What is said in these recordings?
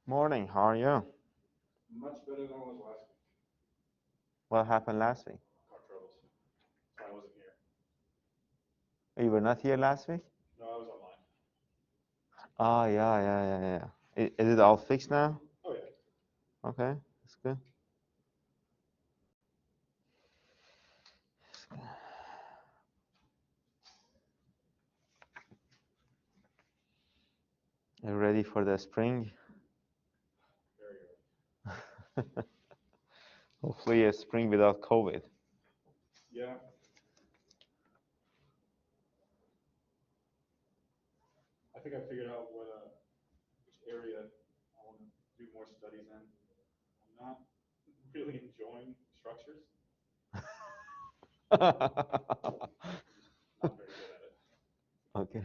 Morning, how are you? Much better than I was last week. What happened last week? Car troubles. So I wasn't here. You were not here last week? No, I was online. Oh, yeah. Is it all fixed now? Oh, yeah. Okay, that's good. Are you ready for the spring? Very good. Hopefully a spring without COVID. Yeah. I think I figured out which area I want to do more studies in. I'm not really enjoying structures. I'm just not very good at it. Okay.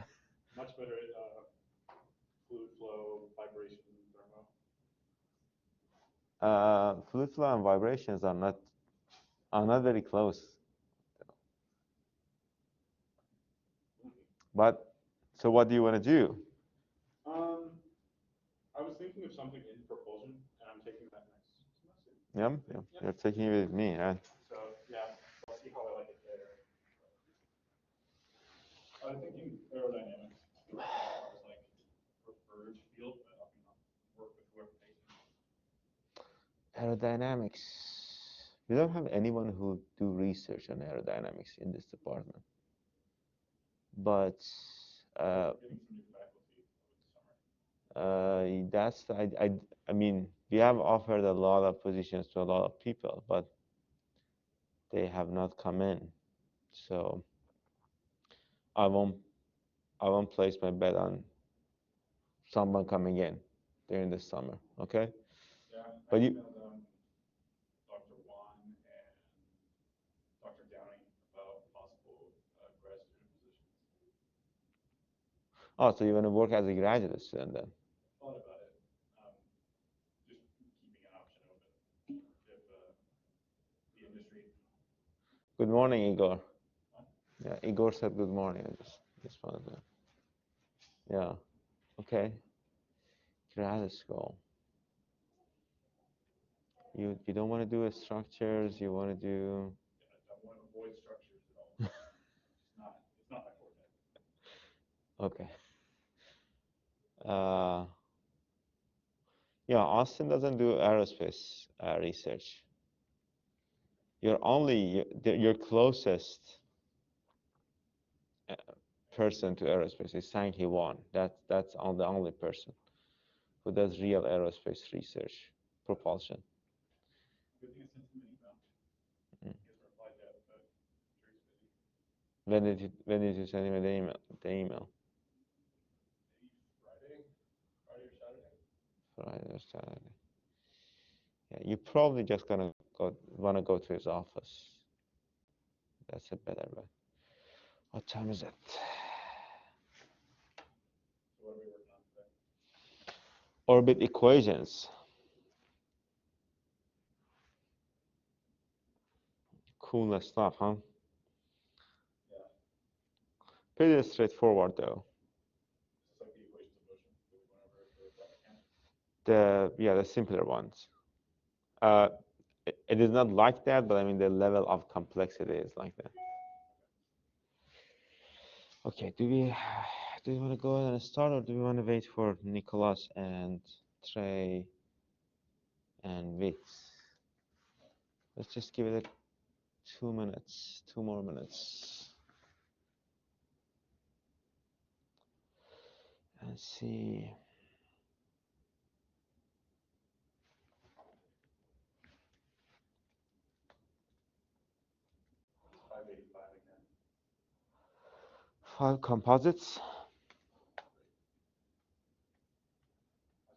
Much better at fluid flow, vibration, thermo. Fluid flow and vibrations are not very close. But so what do you want to do? I was thinking of something in propulsion, and I'm taking that next semester. Yeah, you're taking it with me, right? So yeah, I'll see how I like it there. I was thinking aerodynamics as like preferred field, but I'll work with whoever takes me. Aerodynamics. We don't have anyone who do research on aerodynamics in this department. But Getting some new faculty over the summer. that's I mean we have offered a lot of positions to a lot of people, but they have not come in. So I won't place my bet on someone coming in during the summer. Okay, Yeah, I but you. emailed Dr. Wan and Dr. Downey about possible grad student positions. Oh, so you want to work as a graduate student then? Thought about it. Just keeping an option open if the industry. Good morning, Igor. Huh? Yeah, Igor said good morning. I just wanted to. Yeah. Okay. Grad school. You don't want to do structures. You want to do. Yeah, I don't want to avoid structures at all. It's not my forte. Okay. Yeah, Austin doesn't do aerospace research. Your closest person to aerospace is Sang-Hee Won. That's the only person who does real aerospace research, propulsion. Good thing I sent him an email. Mm. He hasn't replied yet, but I'm sure he's busy. When did you send him the email? Maybe Friday or Saturday. Friday or Saturday. Yeah, you're probably just gonna want to go to his office. That's a better bet. What time is it? So what are we working on today? Orbit equations. Cool stuff, huh? Yeah. Pretty straightforward though. This is like the equations of motion that we went over for flight mechanics. The simpler ones. Uh, it is not like that, but I mean the level of complexity is like that. Okay, do we want to go ahead and start, or do we want to wait for Nicholas and Trey and Vitz? Let's just give it 2 minutes, 2 more minutes. Let's see. It's 585 again. 5 composites.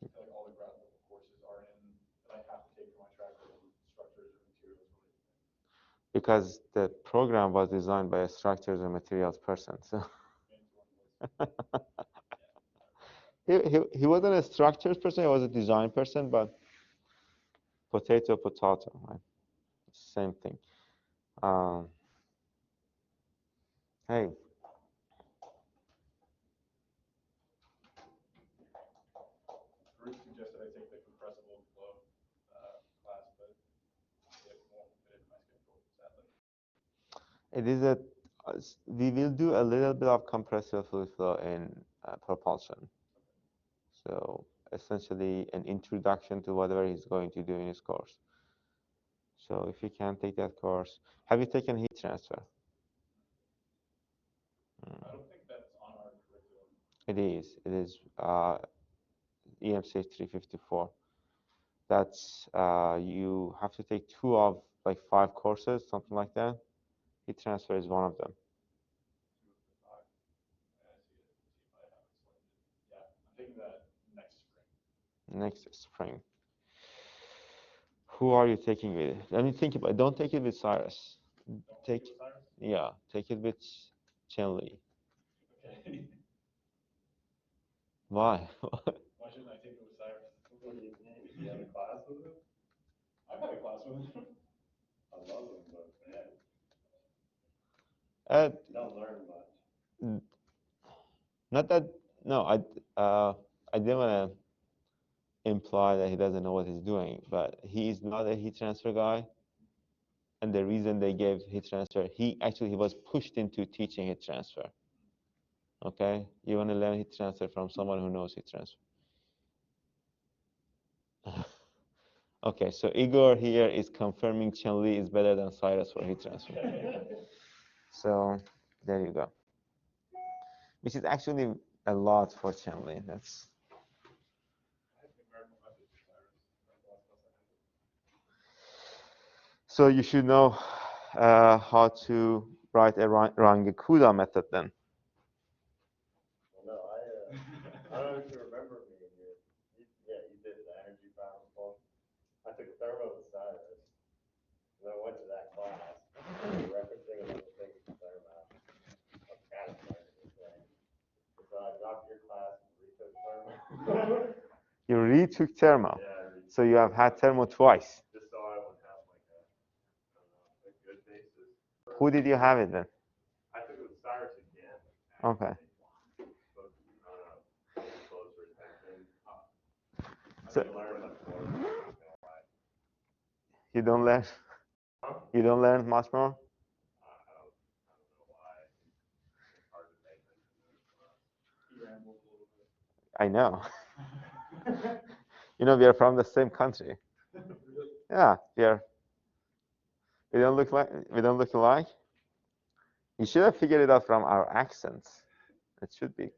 I feel like all the grad level courses are in that I have to take for my track are in structures or materials related. Because the program was designed by a structures and materials person. So he wasn't a structures person, he was a design person, but potato, right? Same thing. Hey, Bruce suggested I take the It is a, we will do a little bit of compressive fluid flow in propulsion. So essentially an introduction to whatever he's going to do in his course. So if you can take that course, have you taken heat transfer? I don't think that's on our curriculum. It is. It is EMC 354. That's you have to take 2 of like 5 courses, something like that. Heat transfer is one of them. Yeah, I'm taking that next spring. Next spring. Who are you taking with? Let me think about it. Don't take it with Cyrus. Take, yeah, take it with Chen Li. Okay. Why? Why shouldn't I take it with Cyrus? What do you think? You have a class with him? I've had a class with him. I love him, but man, don't learn much. Not that. No, I didn't want to imply that he doesn't know what he's doing, but he is not a heat transfer guy. And the reason they gave heat transfer, he was pushed into teaching heat transfer. Okay, you want to learn heat transfer from someone who knows heat transfer. Okay, so Igor here is confirming Chen Li is better than Cyrus for heat transfer. So there you go. Which is actually a lot for Chen Li. That's so you should know how to write a Rangakuda method then. Well, no, I don't know if you remember me. Yeah, you did the energy balance one. I took thermo with Cyrus, and I went to that class. Referencing another thing from thermo. I'm kind of learning this thing. So I dropped your class and retook thermo. You retook thermo. Yeah, so you have had thermo twice. Just so I would have like a good basis. Who did you have it then? I took it with Cyrus again. Okay. So you don't learn. You don't learn much more. I know. You know, we are from the same country. Yeah, we are. We don't look alike. You should have figured it out from our accents. It should be.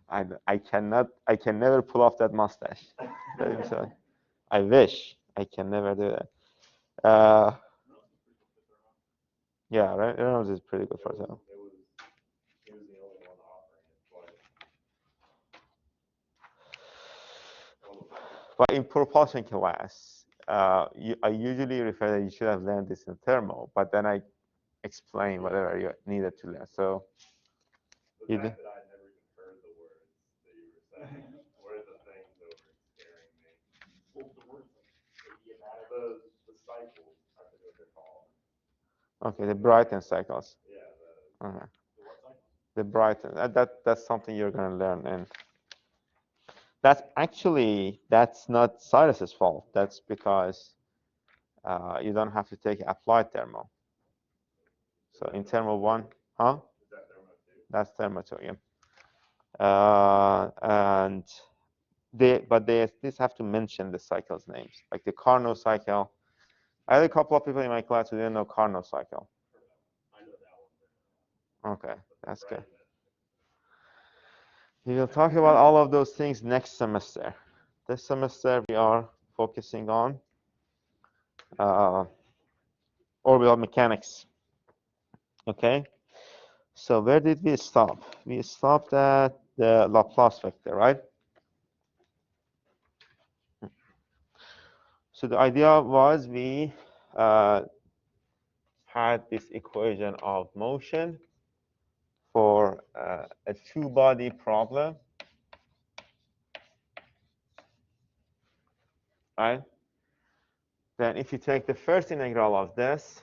I can never pull off that mustache. I wish I can never do that. Yeah, Reynolds is pretty good for that. But in propulsion class, I usually refer that you should have learned this in thermal, but then I explain whatever you needed to learn. So you did. That I never even heard the words that you were saying. Were the things that were scaring me. Well, the words like idiomatic. The cycles, I forget what they're called. Okay, the Brighton cycles. Yeah. Okay. The what cycles? The Brighton. That's something you're gonna learn, and that's not Cyrus's fault. That's because you don't have to take applied thermal. So in thermal 1, huh? Is that thermo 2? That's thermal 2, yeah. And they at least have to mention the cycles names, like the Carnot cycle. I had a couple of people in my class who didn't know Carnot cycle. I know that one. Okay, that's good. We will talk about all of those things next semester. This semester we are focusing on orbital mechanics. Okay, so where did we stop? We stopped at the Laplace vector, right? So the idea was we had this equation of motion for a two-body problem, right? Then if you take the first integral of this,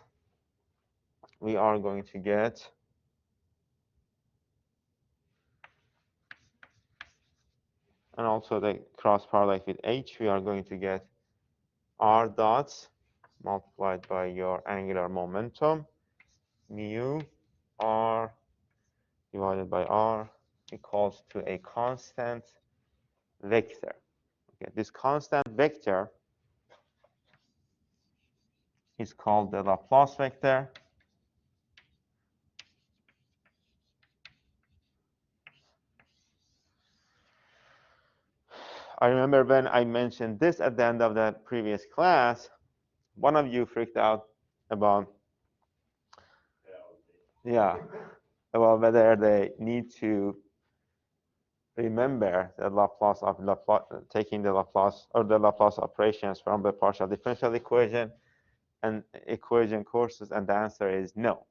we are going to get and also the cross product with h, we are going to get r dots multiplied by your angular momentum, mu r divided by r equals to a constant vector. Okay, this constant vector is called the Laplace vector. I remember when I mentioned this at the end of the previous class, one of you freaked out about, about whether they need to remember the Laplace of taking the Laplace or the Laplace operations from the partial differential equation and equation courses, and the answer is no.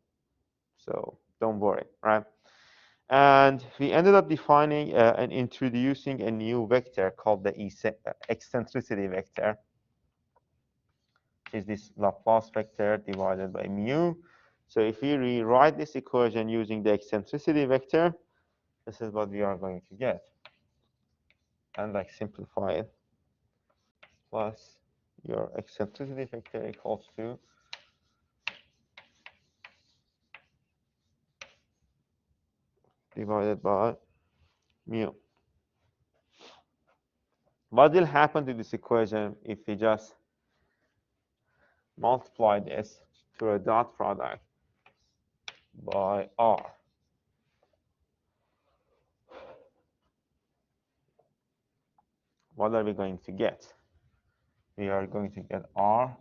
So don't worry, right? And we ended up defining and introducing a new vector called the eccentricity vector, is this Laplace vector divided by mu. So if we rewrite this equation using the eccentricity vector, this is what we are going to get. And like simplify it, plus your eccentricity vector equals to divided by mu. What will happen to this equation if we just multiply this to a dot product by r? What are we going to get? We are going to get r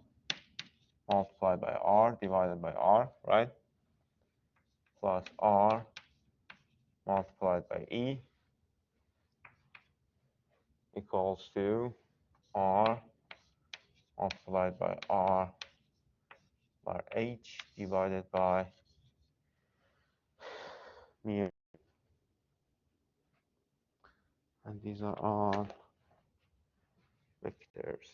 multiplied by r divided by r, right? Plus r multiplied by e equals to r multiplied by r by h divided by mu. And these are all vectors.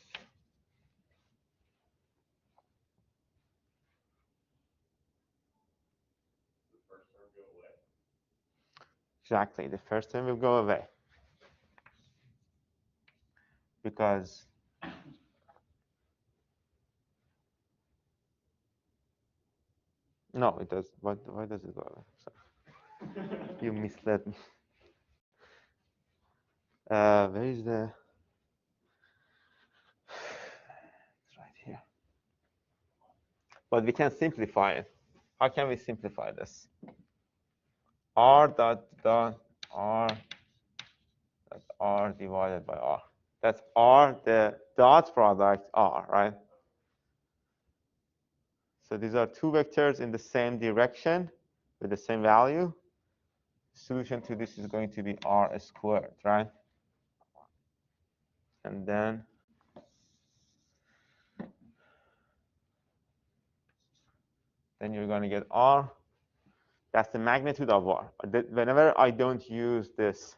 Exactly, the first term will go away. Because no, it does. Why does it go away? Sorry. You misled me. Where is the? It's right here. But we can simplify it. How can we simplify this? R dot r dot r divided by r. That's r, the dot product r, right? So these are two vectors in the same direction with the same value. Solution to this is going to be r squared, right? And then you're going to get r. That's the magnitude of r. Whenever I don't use this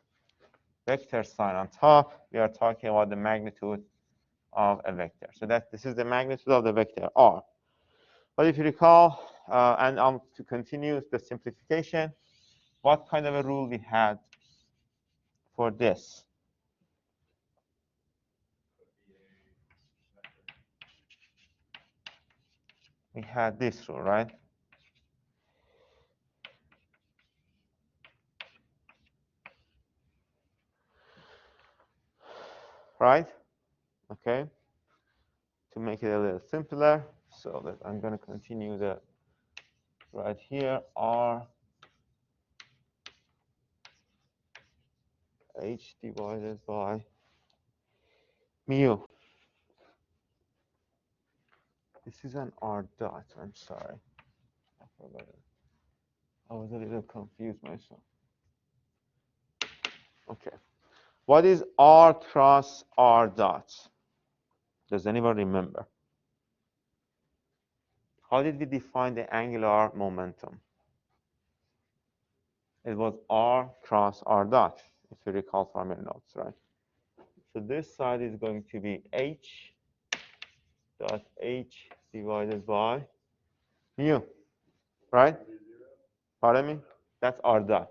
vector sign on top, we are talking about the magnitude of a vector. So this is the magnitude of the vector r. But if you recall, and to continue the simplification, what kind of a rule we had for this? We had this rule, right? Right? Okay. To make it a little simpler, so that I'm going to continue the right here, r h divided by mu. This is an r dot. I'm sorry. I forgot it. I was a little confused myself. Okay. What is r cross r dot? Does anyone remember? How did we define the angular momentum? It was r cross r dot, if you recall from your notes, right? So this side is going to be h dot h divided by mu, right? Pardon me? That's r dot.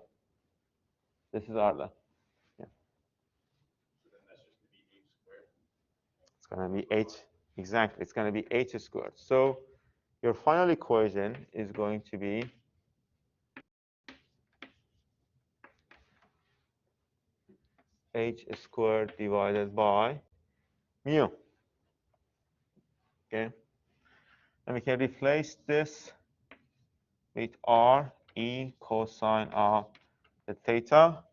This is r dot. Yeah. So then that's just going to be h squared. It's going to be h Exactly, it's going to be h squared. So your final equation is going to be h squared divided by mu. Okay, and we can replace this with r e cosine of the theta.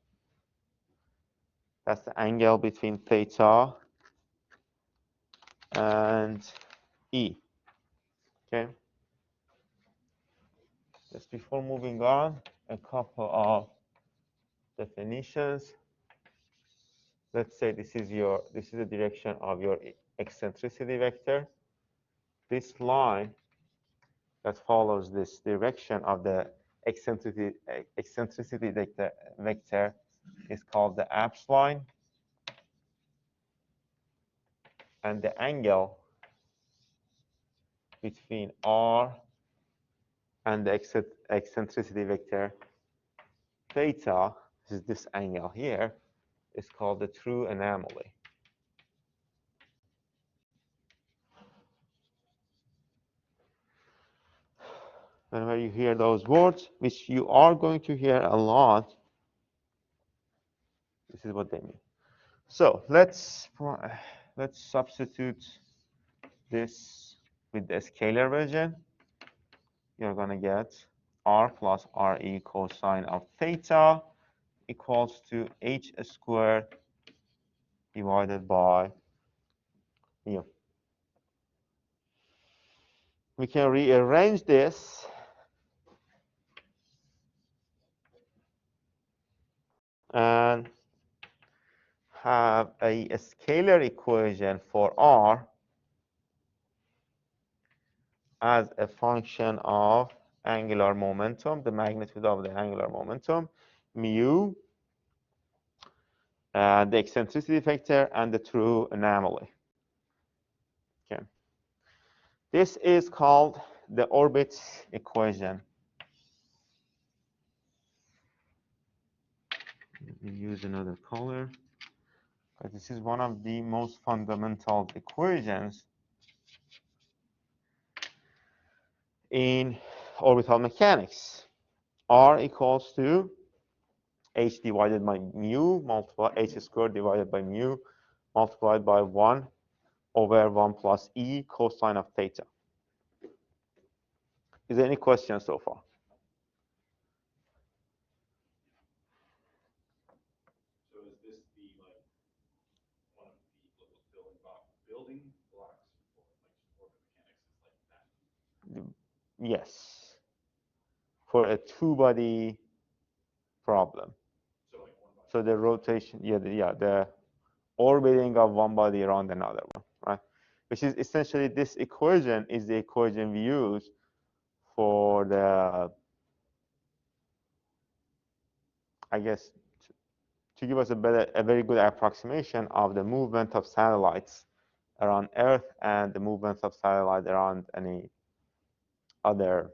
That's the angle between theta and e. Okay. Just before moving on, a couple of definitions. Let's say this is the direction of your eccentricity vector. This line that follows this direction of the eccentricity vector is called the apse line, and the angle between r and the eccentricity vector theta, this is this angle here, is called the true anomaly. Whenever you hear those words, which you are going to hear a lot, this is what they mean. So let's substitute this with the scalar version. You're going to get r plus re cosine of theta equals to h squared divided by mu. We can rearrange this and have a scalar equation for r as a function of angular momentum, the magnitude of the angular momentum, mu, the eccentricity vector, and the true anomaly. Okay. This is called the orbit equation. Let me use another color, because this is one of the most fundamental equations in orbital mechanics. R equals to h divided by mu multiplied h squared divided by mu multiplied by 1 over 1 plus e cosine of theta. Is there any questions so far? So is this the like one of the building blocks for like orbit mechanics is like that? Yes. For a two-body problem. So like one body. So the rotation, the orbiting of one body around another one, right? Which is essentially, this equation is the equation we use for the, I guess, to give us a very good approximation of the movement of satellites around Earth and the movements of satellites around any other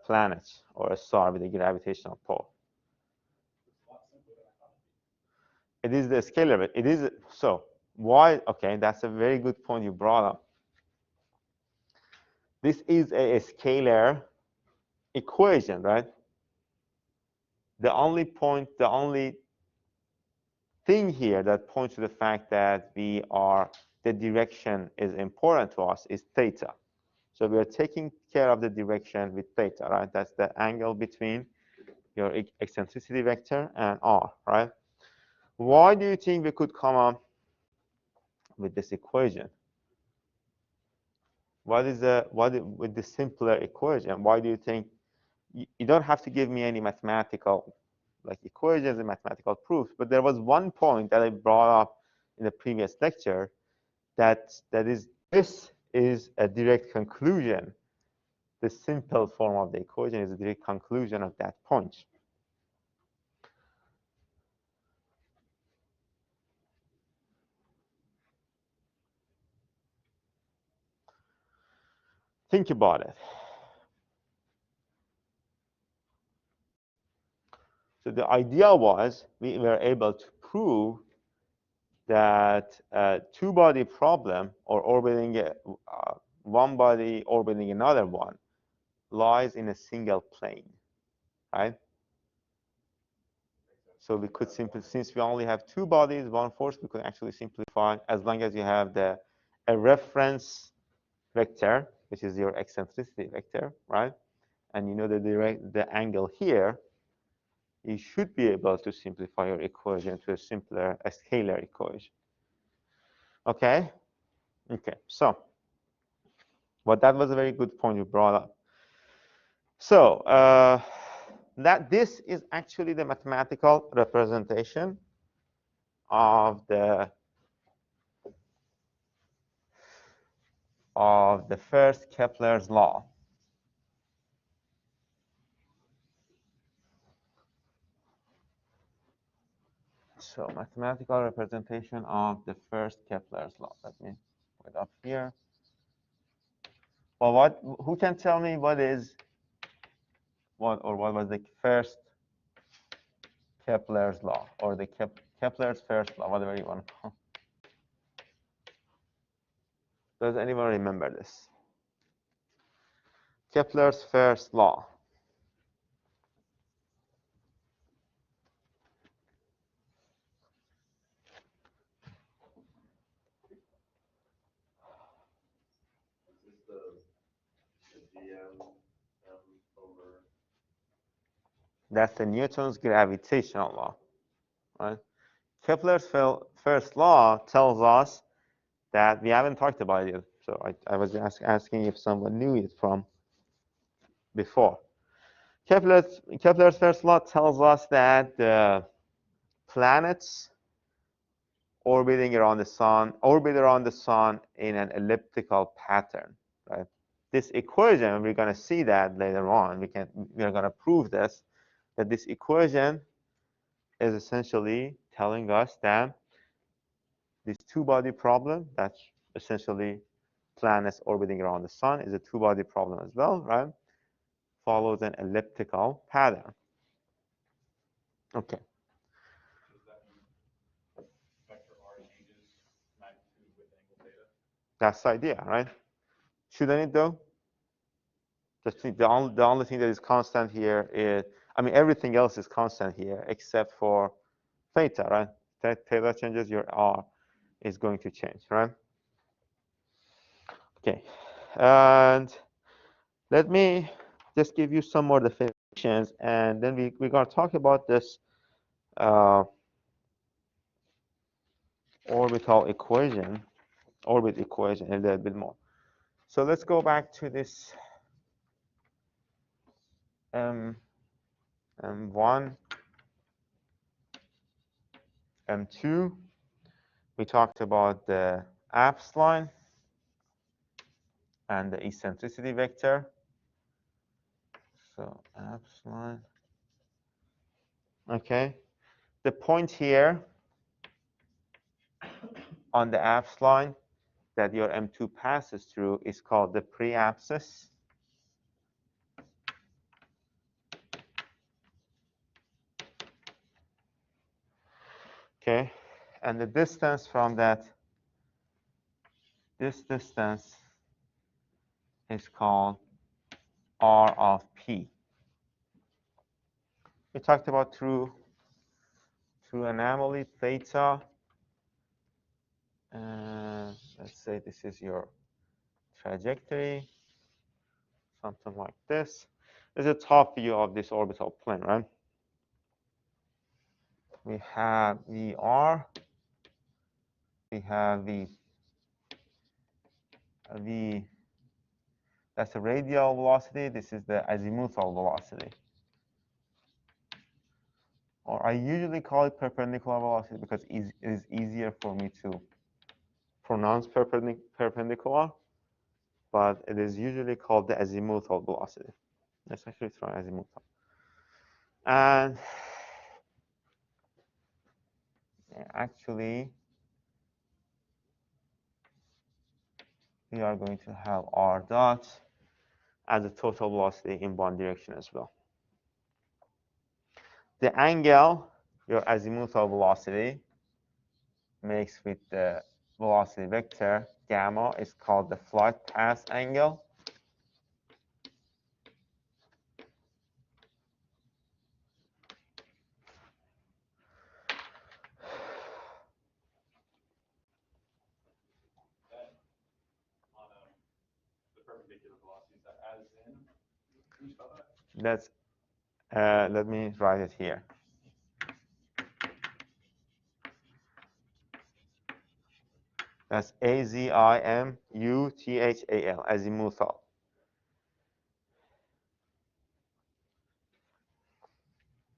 planet or a star with a gravitational pull. It is the scalar, but it is so. Why? Okay, that's a very good point you brought up. This is a scalar equation, right? The only thing here that points to the fact that the direction is important to us is theta. So we are taking care of the direction with theta, right? That's the angle between your eccentricity vector and r, right? Why do you think we could come up with this equation? With the simpler equation? Why do you think you don't have to give me any mathematical equations and mathematical proofs? But there was one point that I brought up in the previous lecture this is a direct conclusion. The simple form of the equation is a direct conclusion of that point. Think about it. So the idea was we were able to prove that two-body problem, or orbiting one body orbiting another one, lies in a single plane, right? So we could simply, since we only have two bodies, one force, we could actually simplify as long as you have a reference vector, which is your eccentricity vector, right? And you know the angle here, you should be able to simplify your equation to a scalar equation. Okay? Okay, so, but that was a very good point you brought up. So, that this is actually the mathematical representation of the first Kepler's law. So, mathematical representation of the first Kepler's law. Let me put it up here. Well, who can tell me what was the first Kepler's law, or the Kepler's first law, whatever you want to call it? Does anyone remember this? Kepler's first law. That's the Newton's gravitational law, right? Kepler's first law tells us that we haven't talked about it, so I was asking if someone knew it from before. Kepler's first law tells us that the planets orbit around the sun in an elliptical pattern, right? This equation, we're going to see that later on. We're going to prove this, that this equation is essentially telling us that this two-body problem, that's essentially planets orbiting around the sun, is a two-body problem as well, right? Follows an elliptical pattern. Okay. Does that mean vector R changes magnitude with angle theta? That's the idea, right? Shouldn't it though? The only thing that is constant here is, I mean, everything else is constant here except for theta, right? Theta changes, your R is going to change, right? Okay, and let me just give you some more definitions, and then we're going to talk about this orbital equation, orbit equation a little bit more. So let's go back to this M1, M2. We talked about the apse line and the eccentricity vector. So apse line. Okay. The point here on the apse line that your M2 passes through is called the preapsis. Okay. And the distance from that, this distance is called R of P. We talked about through anomaly theta. Let's say this is your trajectory, something like this. This is a top view of this orbital plane, right? We have VR, we have the that's the radial velocity. This is the azimuthal velocity. Or I usually call it perpendicular velocity because it is easier for me to pronounce perpendicular, but it is usually called the azimuthal velocity. Let's actually try azimuthal. And actually, we are going to have r dot as a total velocity in one direction as well. The angle, your azimuthal velocity, makes with the velocity vector gamma is called the flight path angle. The perpendicular velocity, is that as in? Can you spell that? That's let me write it here. That's Azimuthal, azimuthal.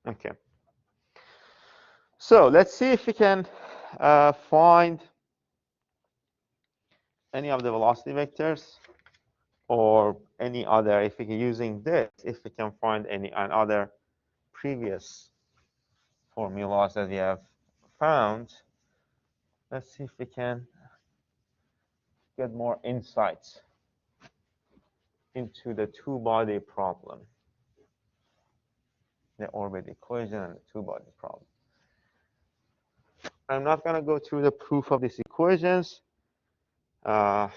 Okay. So let's see if we can find any of the velocity vectors or any other, if we're using this, if we can find any other previous formulas that we have found. Let's see if we can get more insights into the two-body problem, the orbital equation and the two-body problem. I'm not going to go through the proof of these equations, but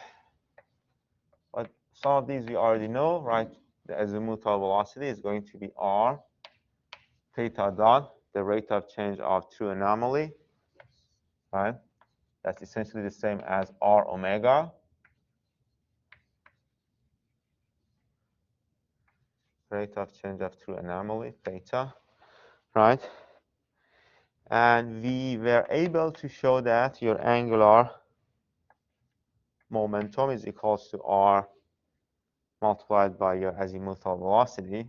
some of these we already know, right? The azimuthal velocity is going to be r theta dot, the rate of change of true anomaly, right? That's essentially the same as r omega. Rate of change of true anomaly, theta, right? And we were able to show that your angular momentum is equals to r multiplied by your azimuthal velocity,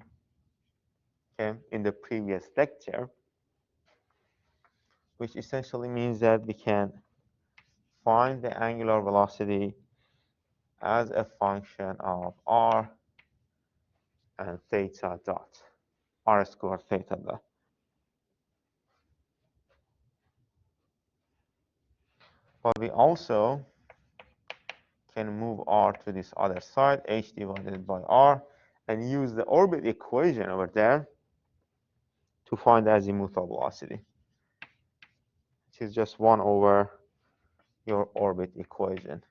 okay, in the previous lecture, which essentially means that we can find the angular velocity as a function of r and theta dot, r squared theta dot. But we also can move r to this other side, h divided by r, and use the orbit equation over there to find the azimuthal velocity, which is just 1 over your orbit equation.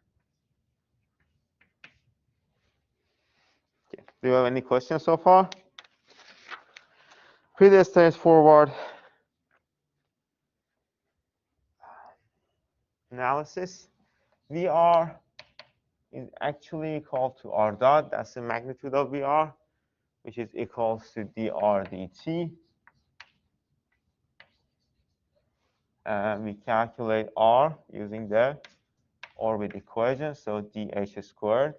Okay. Do you have any questions so far? Pretty straightforward analysis. VR is actually equal to r dot. That's the magnitude of VR, which is equals to dr dt. We calculate r using the orbit equation. So dh squared,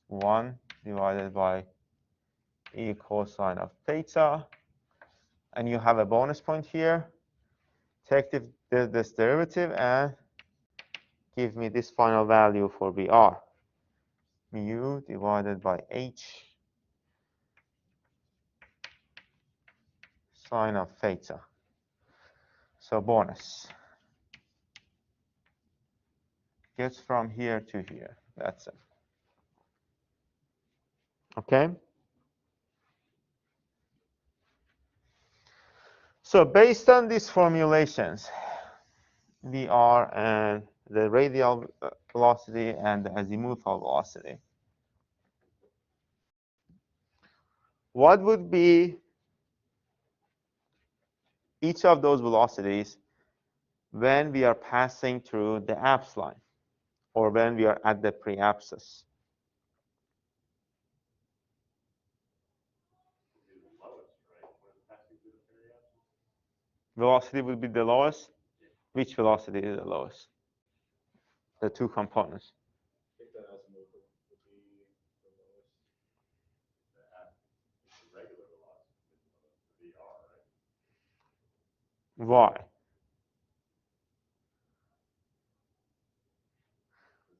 1 divided by e cosine of theta. And you have a bonus point here. Take this derivative and give me this final value for VR. Mu divided by h sine of theta. So bonus gets from here to here. That's it. Okay. So based on these formulations, VR and the radial velocity and the azimuthal velocity, what would be each of those velocities when we are passing through the apse line or when we are at the preapsis? Velocity would be the lowest. Which velocity is the lowest? The two components. I think the azimuthal would be the lowest. The regular velocity is the VR, right? Why?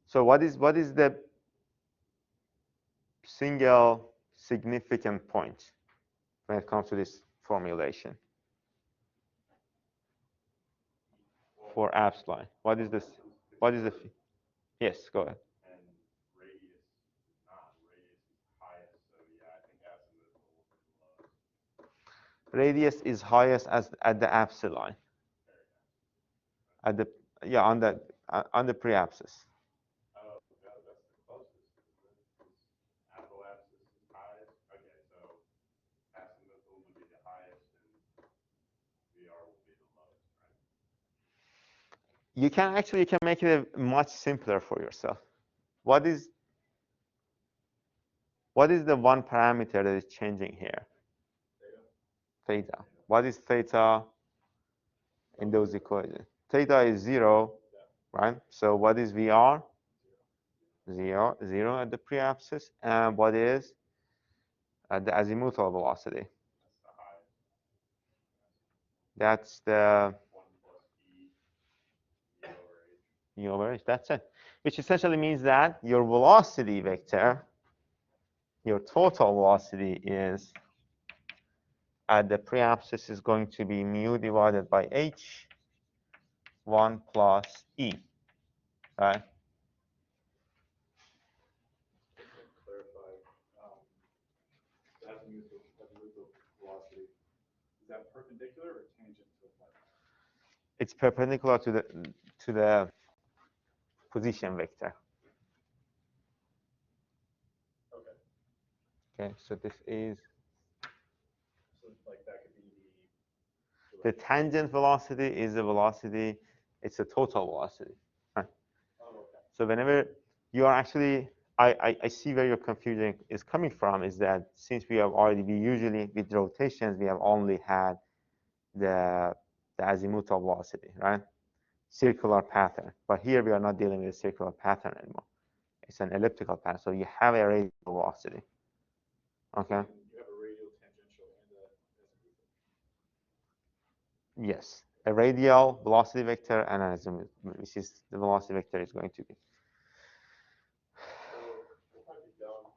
So what is the single significant point when it comes to this formulation for apse line? What is this? What is the? Yes, go ahead. And radius is not. Radius is highest. So yeah, I think azimuthal will be the lowest. Radius is highest at the apse line. Yeah, on the pre-apsis. Oh, that's the closest. Apoapsis is highest. Okay, so azimuthal would be the highest, and VR will be the lowest, right? You can make it much simpler for yourself. What is the one parameter that is changing here? Theta. What is theta in those equations? Theta is 0, right? So what is VR? 0, 0 at the pre-apsis. And what is the azimuthal velocity? That's the That's highest. the 1 plus E over h. That's it. Which essentially means that your velocity vector, your total velocity is at the pre-apsis is going to be mu divided by h, 1 plus e, right? Just to clarify, the azimuthal velocity, is that perpendicular or tangent to the flight path? It's perpendicular to the position vector. Okay. Okay, so this is So like that could be the tangent velocity is the velocity, it's a total velocity. Right? Oh, okay. So whenever you are actually, I see where your confusion is coming from, is that since we usually with rotations, we have only had the azimuthal velocity, right? Circular pattern. But here we are not dealing with a circular pattern anymore. It's an elliptical pattern. So you have a radial velocity. Okay. You have a radial, tangential, and a azimuthal. Yes. A radial velocity vector and an azimuth, which is the velocity vector is going to be. So if I could go,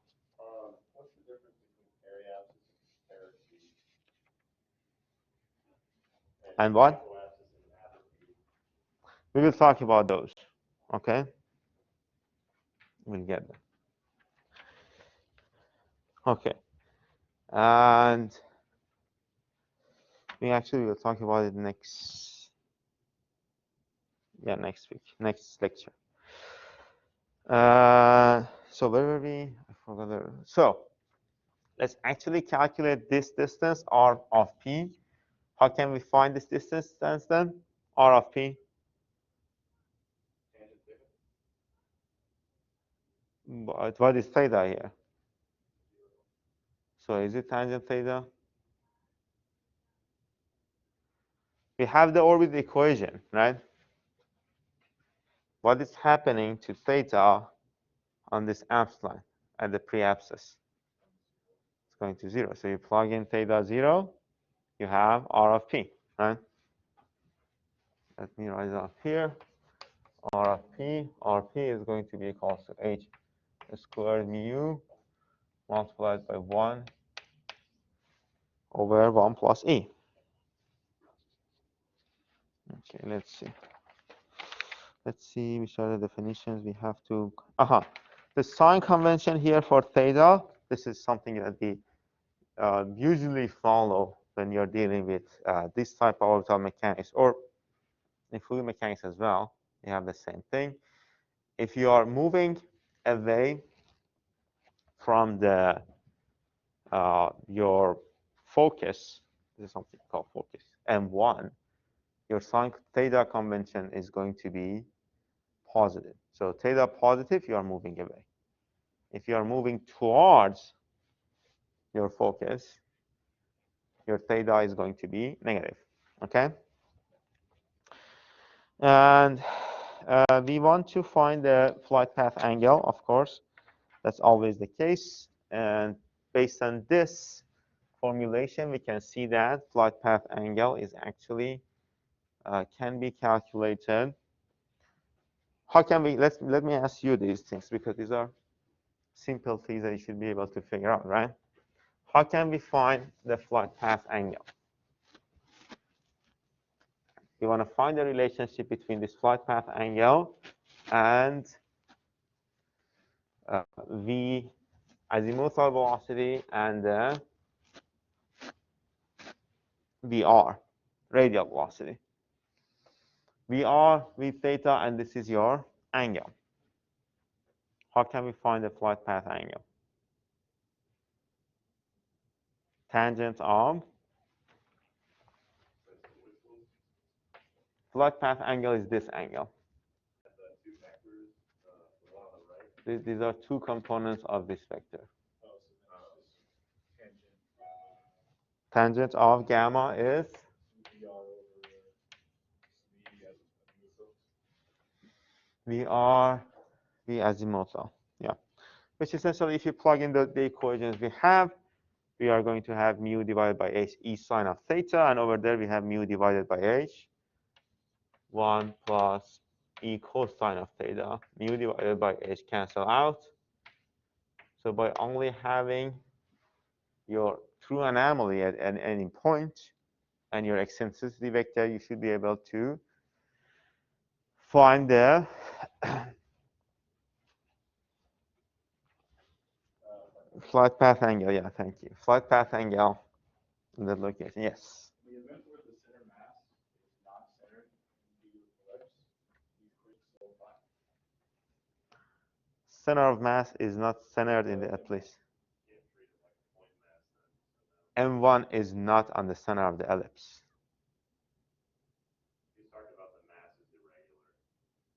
what's the difference between periapsis and paraapsis? And what? Apoapsis and apophyse. We will talk about those. Okay. We'll get them. Okay. And we actually will talk about it next week, next lecture. So where were we? I forgot. So let's actually calculate this distance, r of p. How can we find this distance then? R of p. Tangent theta. But what is theta here? So is it tangent theta? We have the orbital equation, right? What is happening to theta on this apse line at the pre-apsis? It's going to 0. So you plug in theta 0, you have r of p, right? Let me write it up here. R of p, rp is going to be equal to h squared mu multiplied by 1 over 1 plus e. Okay, let's see. Which are the definitions we have to. The sign convention here for theta, this is something that we usually follow when you're dealing with this type of orbital mechanics, or in fluid mechanics as well. You have the same thing. If you are moving away from the your focus, this is something called focus, M1, your sine theta convention is going to be positive. So theta positive, you are moving away. If you are moving towards your focus, your theta is going to be negative. Okay? And we want to find the flight path angle, of course. That's always the case. And based on this formulation, we can see that flight path angle is actually can be calculated. How can we? Let me ask you these things, because these are simple things that you should be able to figure out, right? How can we find the flight path angle? We want to find the relationship between this flight path angle and v azimuthal velocity and vr, radial velocity. We are v theta, and this is your angle. How can we find the flight path angle? Tangent of flight path angle is this angle. These are two components of this vector. Tangent of gamma is VR v azimuthal. Yeah. Which essentially, if you plug in the equations we have, we are going to have mu divided by h e sine of theta, and over there we have mu divided by h 1 plus e cosine of theta. Mu divided by h cancel out. So by only having your true anomaly at any point and your eccentricity vector, you should be able to find the flight path angle. Yeah, thank you. Flight path angle in that location. Yes. The event where the center mass is not centered in the ellipse, these equations still apply. Center of mass is not centered in the ellipse. M1 is not on the center of the ellipse. You talked about the mass is irregular.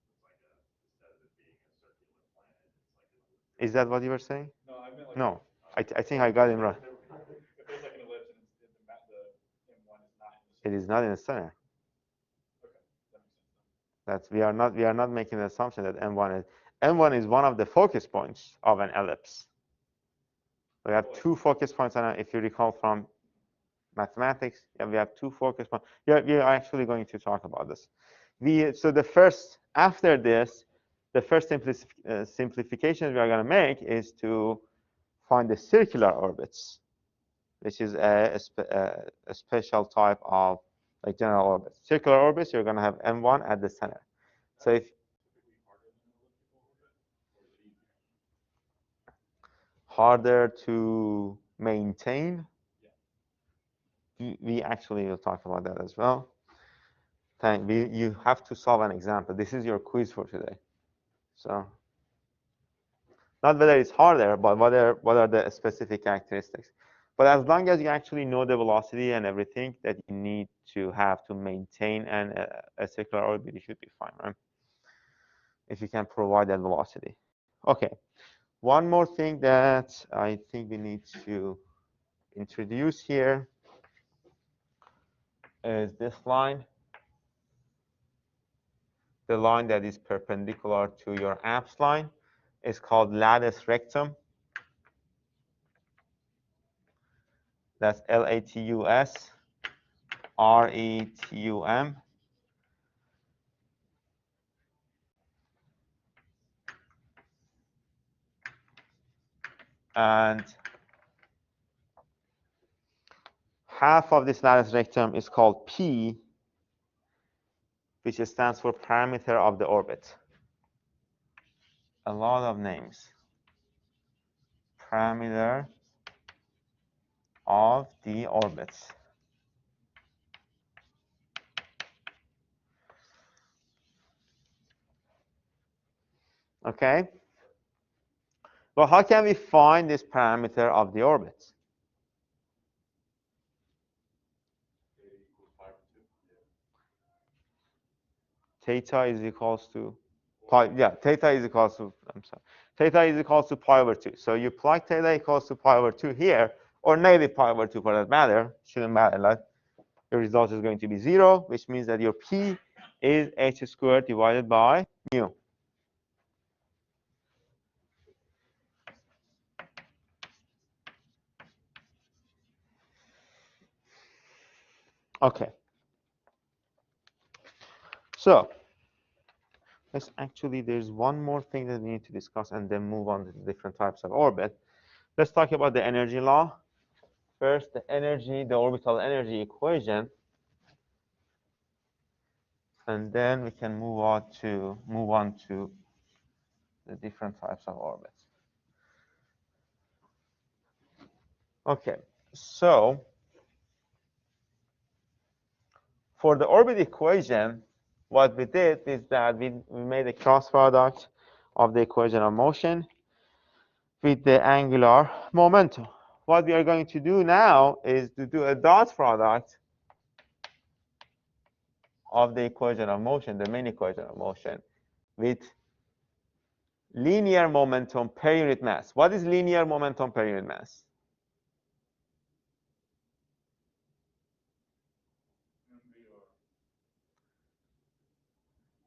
It's like instead of it being a circular planet, it's like Is that what you were saying? No, I meant like. No, I think I got it right. If there's like an ellipse and the M1 is not in the It center. is not in the center. Okay, that makes sense. That's we are not making the assumption that M1 is one of the focus points of an ellipse. We have two focus points, and if you recall from mathematics, yeah, we have two focus points. Yeah, we are actually going to talk about this. So the first, after this, the first simplification we are going to make is to find the circular orbits, which is a special type of like general orbits. Circular orbits, you're going to have M1 at the center. So if harder to maintain, we actually will talk about that as well. You have to solve an example. This is your quiz for today. So not whether it's harder, but what are the specific characteristics. But as long as you actually know the velocity and everything that you need to have to maintain a circular orbit, you should be fine, right? If you can provide that velocity. Okay. One more thing that I think we need to introduce here is this line. The line that is perpendicular to your apse line is called Lattice Rectum. That's Latus Retum. And half of this lattice rectum is called P, which stands for parameter of the orbit. A lot of names. Parameter of the orbit. Okay. Well, how can we find this parameter of the orbit? Theta is equals to pi. Yeah, theta is equals to, I'm sorry. Theta is equals to pi over 2. So you plug theta equals to pi over 2 here, or negative pi over 2 for that matter. Shouldn't matter. Like, your result is going to be 0, which means that your P is h squared divided by mu. Okay. So there's one more thing that we need to discuss and then move on to the different types of orbit. Let's talk about the energy law. First, the orbital energy equation. And then we can move on to the different types of orbits. Okay, so for the orbit equation, what we did is that we made a cross product of the equation of motion with the angular momentum. What we are going to do now is to do a dot product of the equation of motion, the main equation of motion, with linear momentum per unit mass. What is linear momentum per unit mass?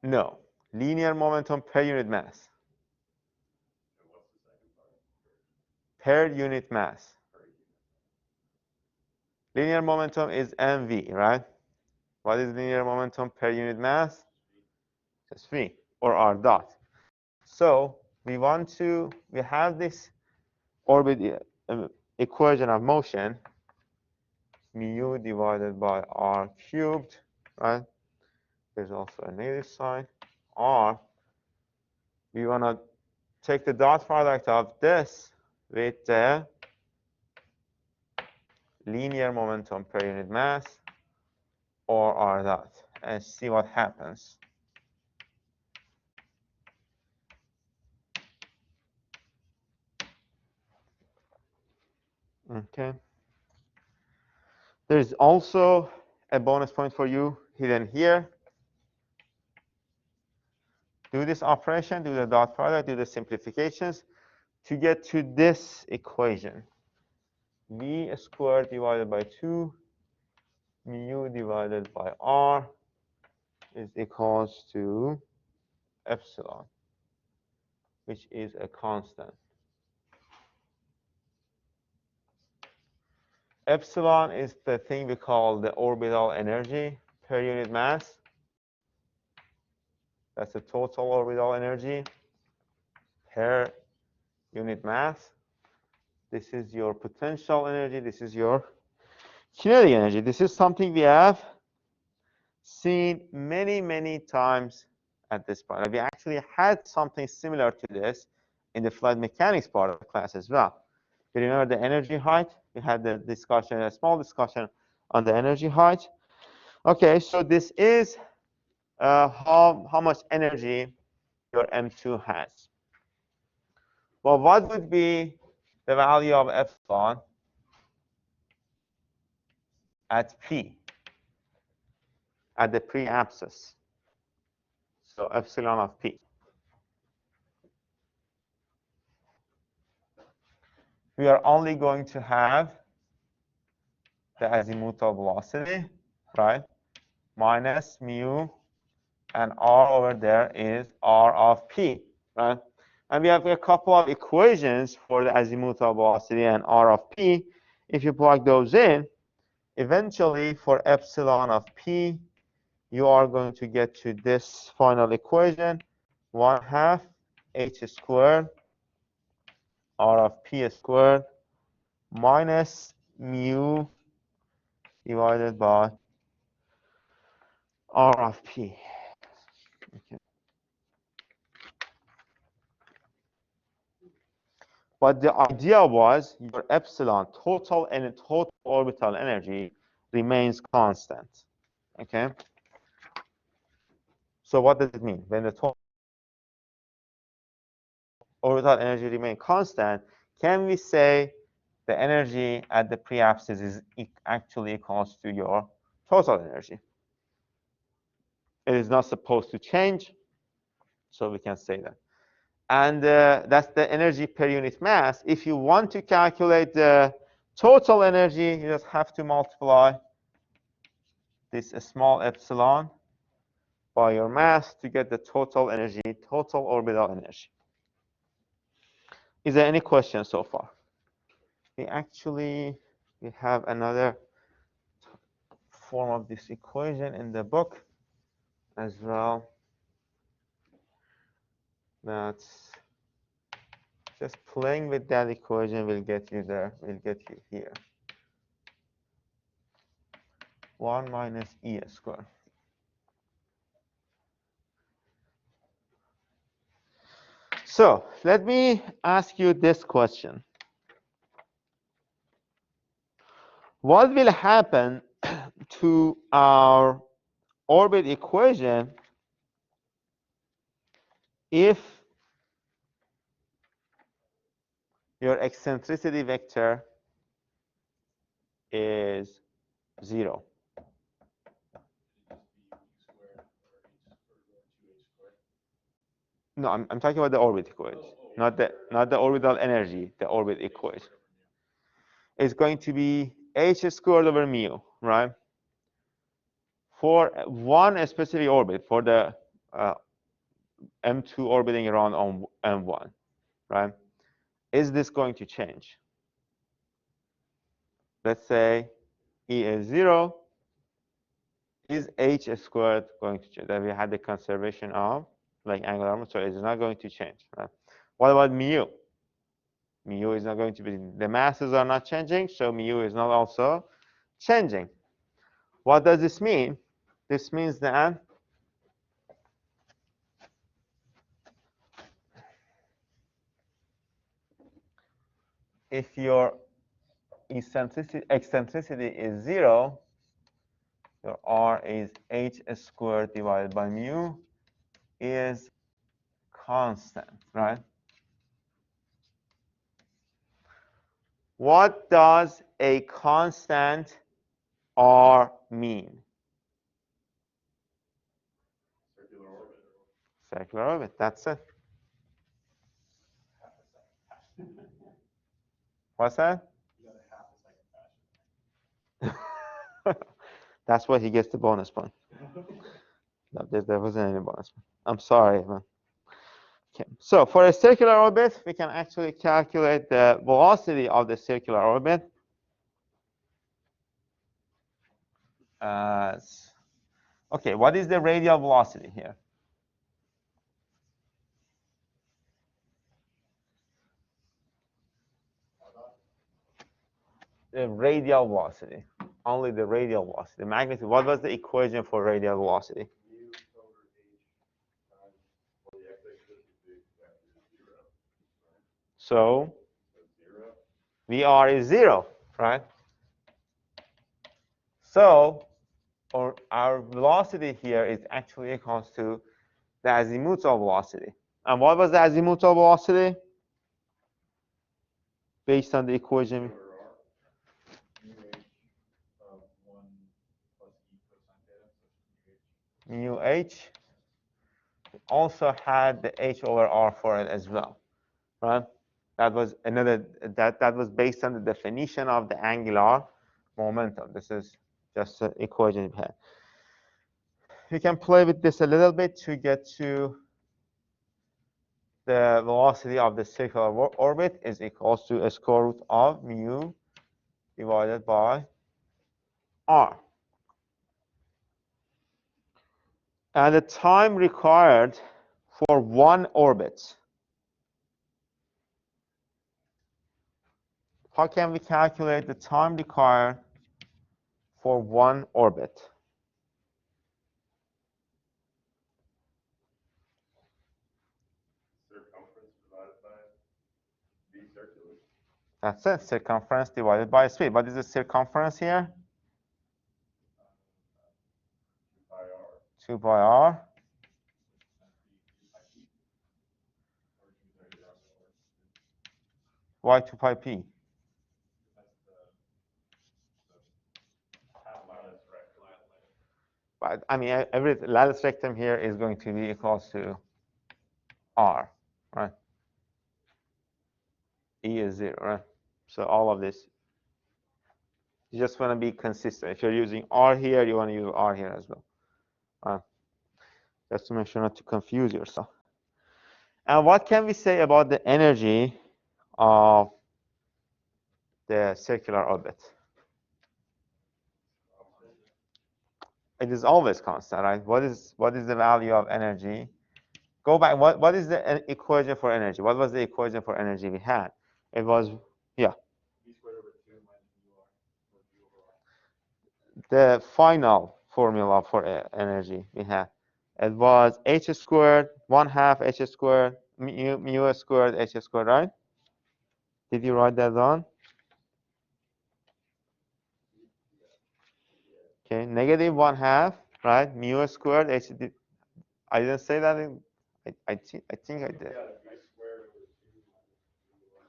No, linear momentum per unit mass. Per unit mass. Linear momentum is mv, right? What is linear momentum per unit mass? Just v, or r dot. So we have this orbit equation of motion, mu divided by r cubed, right? There's also a negative sign, r. We want to take the dot product of this with the linear momentum per unit mass, or r dot, and see what happens. Okay. There's also a bonus point for you hidden here. Do this operation, do the dot product, do the simplifications to get to this equation. V squared divided by 2 mu divided by r is equals to epsilon, which is a constant. Epsilon is the thing we call the orbital energy per unit mass. That's the total orbital energy per unit mass. This is your potential energy. This is your kinetic energy. This is something we have seen many, many times at this point. We actually had something similar to this in the fluid mechanics part of the class as well. You remember the energy height? We had the discussion, a small discussion on the energy height. Okay, so this is how much energy your M2 has. Well, what would be the value of epsilon at P, at the pre-abscess? So epsilon of P. We are only going to have the azimuthal velocity, right? Minus mu, and r over there is r of P, right? And we have a couple of equations for the azimuthal velocity and r of P. If you plug those in, eventually for epsilon of P, you are going to get to this final equation, 1/2 h squared r of P squared minus mu divided by r of P. Okay. But the idea was your epsilon total and total orbital energy remains constant. Okay. So what does it mean? When the total orbital energy remains constant, can we say the energy at the pre-abscess is actually equals to your total energy? It is not supposed to change, so we can say that. And that's the energy per unit mass. If you want to calculate the total energy, you just have to multiply this small epsilon by your mass to get the total energy, total orbital energy. Is there any question so far? We have another form of this equation in the book as well. That's just playing with that equation will get you there, will get you here. 1 minus E squared. So let me ask you this question. What will happen to our orbit equation if your eccentricity vector is 0. No, I'm talking about the orbit equation, not the orbital energy, the orbit equation. It's going to be h squared over mu, right? For one specific orbit, for the M2 orbiting around on M1, right? Is this going to change? Let's say E is 0. Is h squared going to change? Then we had the conservation of like angular momentum, so it's not going to change, right? What about mu? Mu is not going to be, the masses are not changing, so mu is not also changing. What does this mean? This means that if your eccentricity is 0, your r is h squared divided by mu is constant, right? What does a constant r mean? Circular orbit. Circular orbit, that's it. What's that? You got a half a second faster. That's why he gets the bonus point. No, there wasn't any bonus point. I'm sorry, man. Okay. So for a circular orbit, we can actually calculate the velocity of the circular orbit as, okay, what is the radial velocity here? The radial velocity, only the radial velocity, the magnitude. What was the equation for radial velocity? So VR is 0, right? So our velocity here is actually equals to the azimuthal velocity. And what was the azimuthal velocity? Based on the equation. Mu h also had the h over r for it as well, right? That was another, that was based on the definition of the angular momentum. This is just the equation we had. You can play with this a little bit to get to the velocity of the circular orbit is equals to a square root of mu divided by r. And the time required for one orbit. How can we calculate the time required for one orbit? Circumference divided by v circular. That's it, circumference divided by speed. What is the circumference here? 2 pi r. Why 2 pi p? But I mean, every lattice rectum here is going to be equals to r, right? E is 0, right? So all of this, you just want to be consistent. If you're using r here, you want to use r here as well, right? Just to make sure not to confuse yourself. And what can we say about the energy of the circular orbit? It is always constant, right? What is the value of energy? Go back. What is the equation for energy? What was the equation for energy we had? It was, yeah. The final formula for energy we had. It was h squared, 1/2 h squared, mu squared, h squared, right? Did you write that down? Okay, negative 1/2, right? Mu squared, h. I didn't say that. I think I did. Yeah, v squared over 2 minus 2 over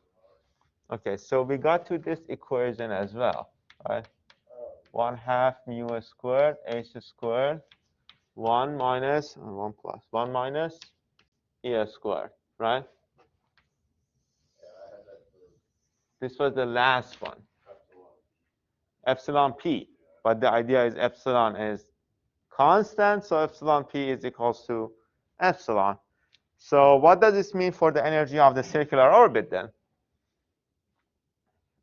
r. Okay, so we got to this equation as well, right? 1/2 mu squared h squared 1 minus 1 plus 1 minus e squared, right? Yeah, I had that for This was the last one, epsilon. epsilon p. But the idea is epsilon is constant, so epsilon p is equals to epsilon. So what does this mean for the energy of the circular orbit then?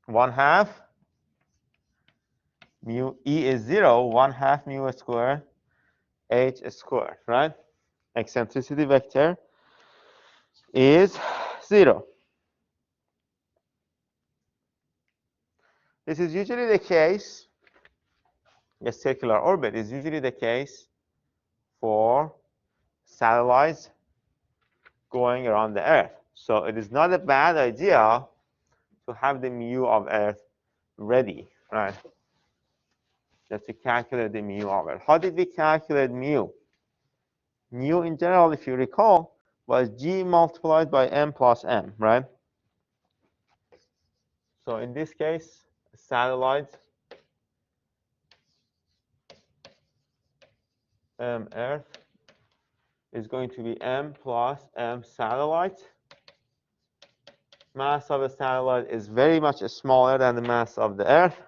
1/2 mu e is 0, 1/2 mu squared h squared, right? Eccentricity vector is 0. This is usually the case. A circular orbit is usually the case for satellites going around the Earth. So it is not a bad idea to have the mu of Earth ready, right? Just to calculate the mu of Earth. How did we calculate mu? Mu in general, if you recall, was g multiplied by m plus m, right? So in this case, satellite Earth is going to be m plus m satellite. Mass of a satellite is very much smaller than the mass of the Earth.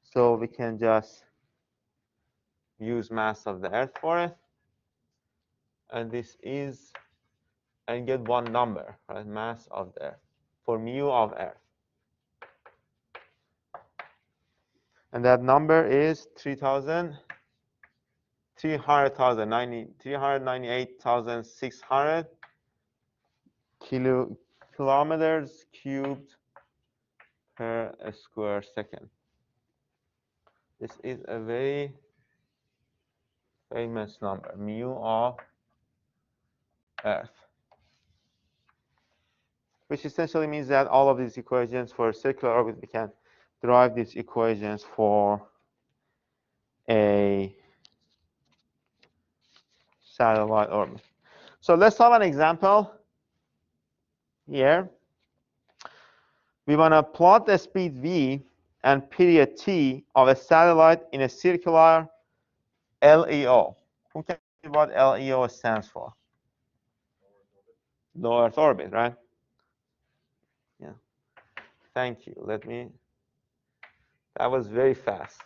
So we can just use mass of the Earth for it. And this is, and get one number, right? Mass of the Earth for mu of Earth. And that number is 398,600 kilometers cubed per square second. This is a very famous number, mu of Earth, which essentially means that all of these equations for a circular orbit, we can derive these equations for a satellite orbit. So let's have an example here. We want to plot the speed v and period t of a satellite in a circular LEO. Who can see what LEO stands for? Low Earth orbit, right? Yeah. Thank you. That was very fast.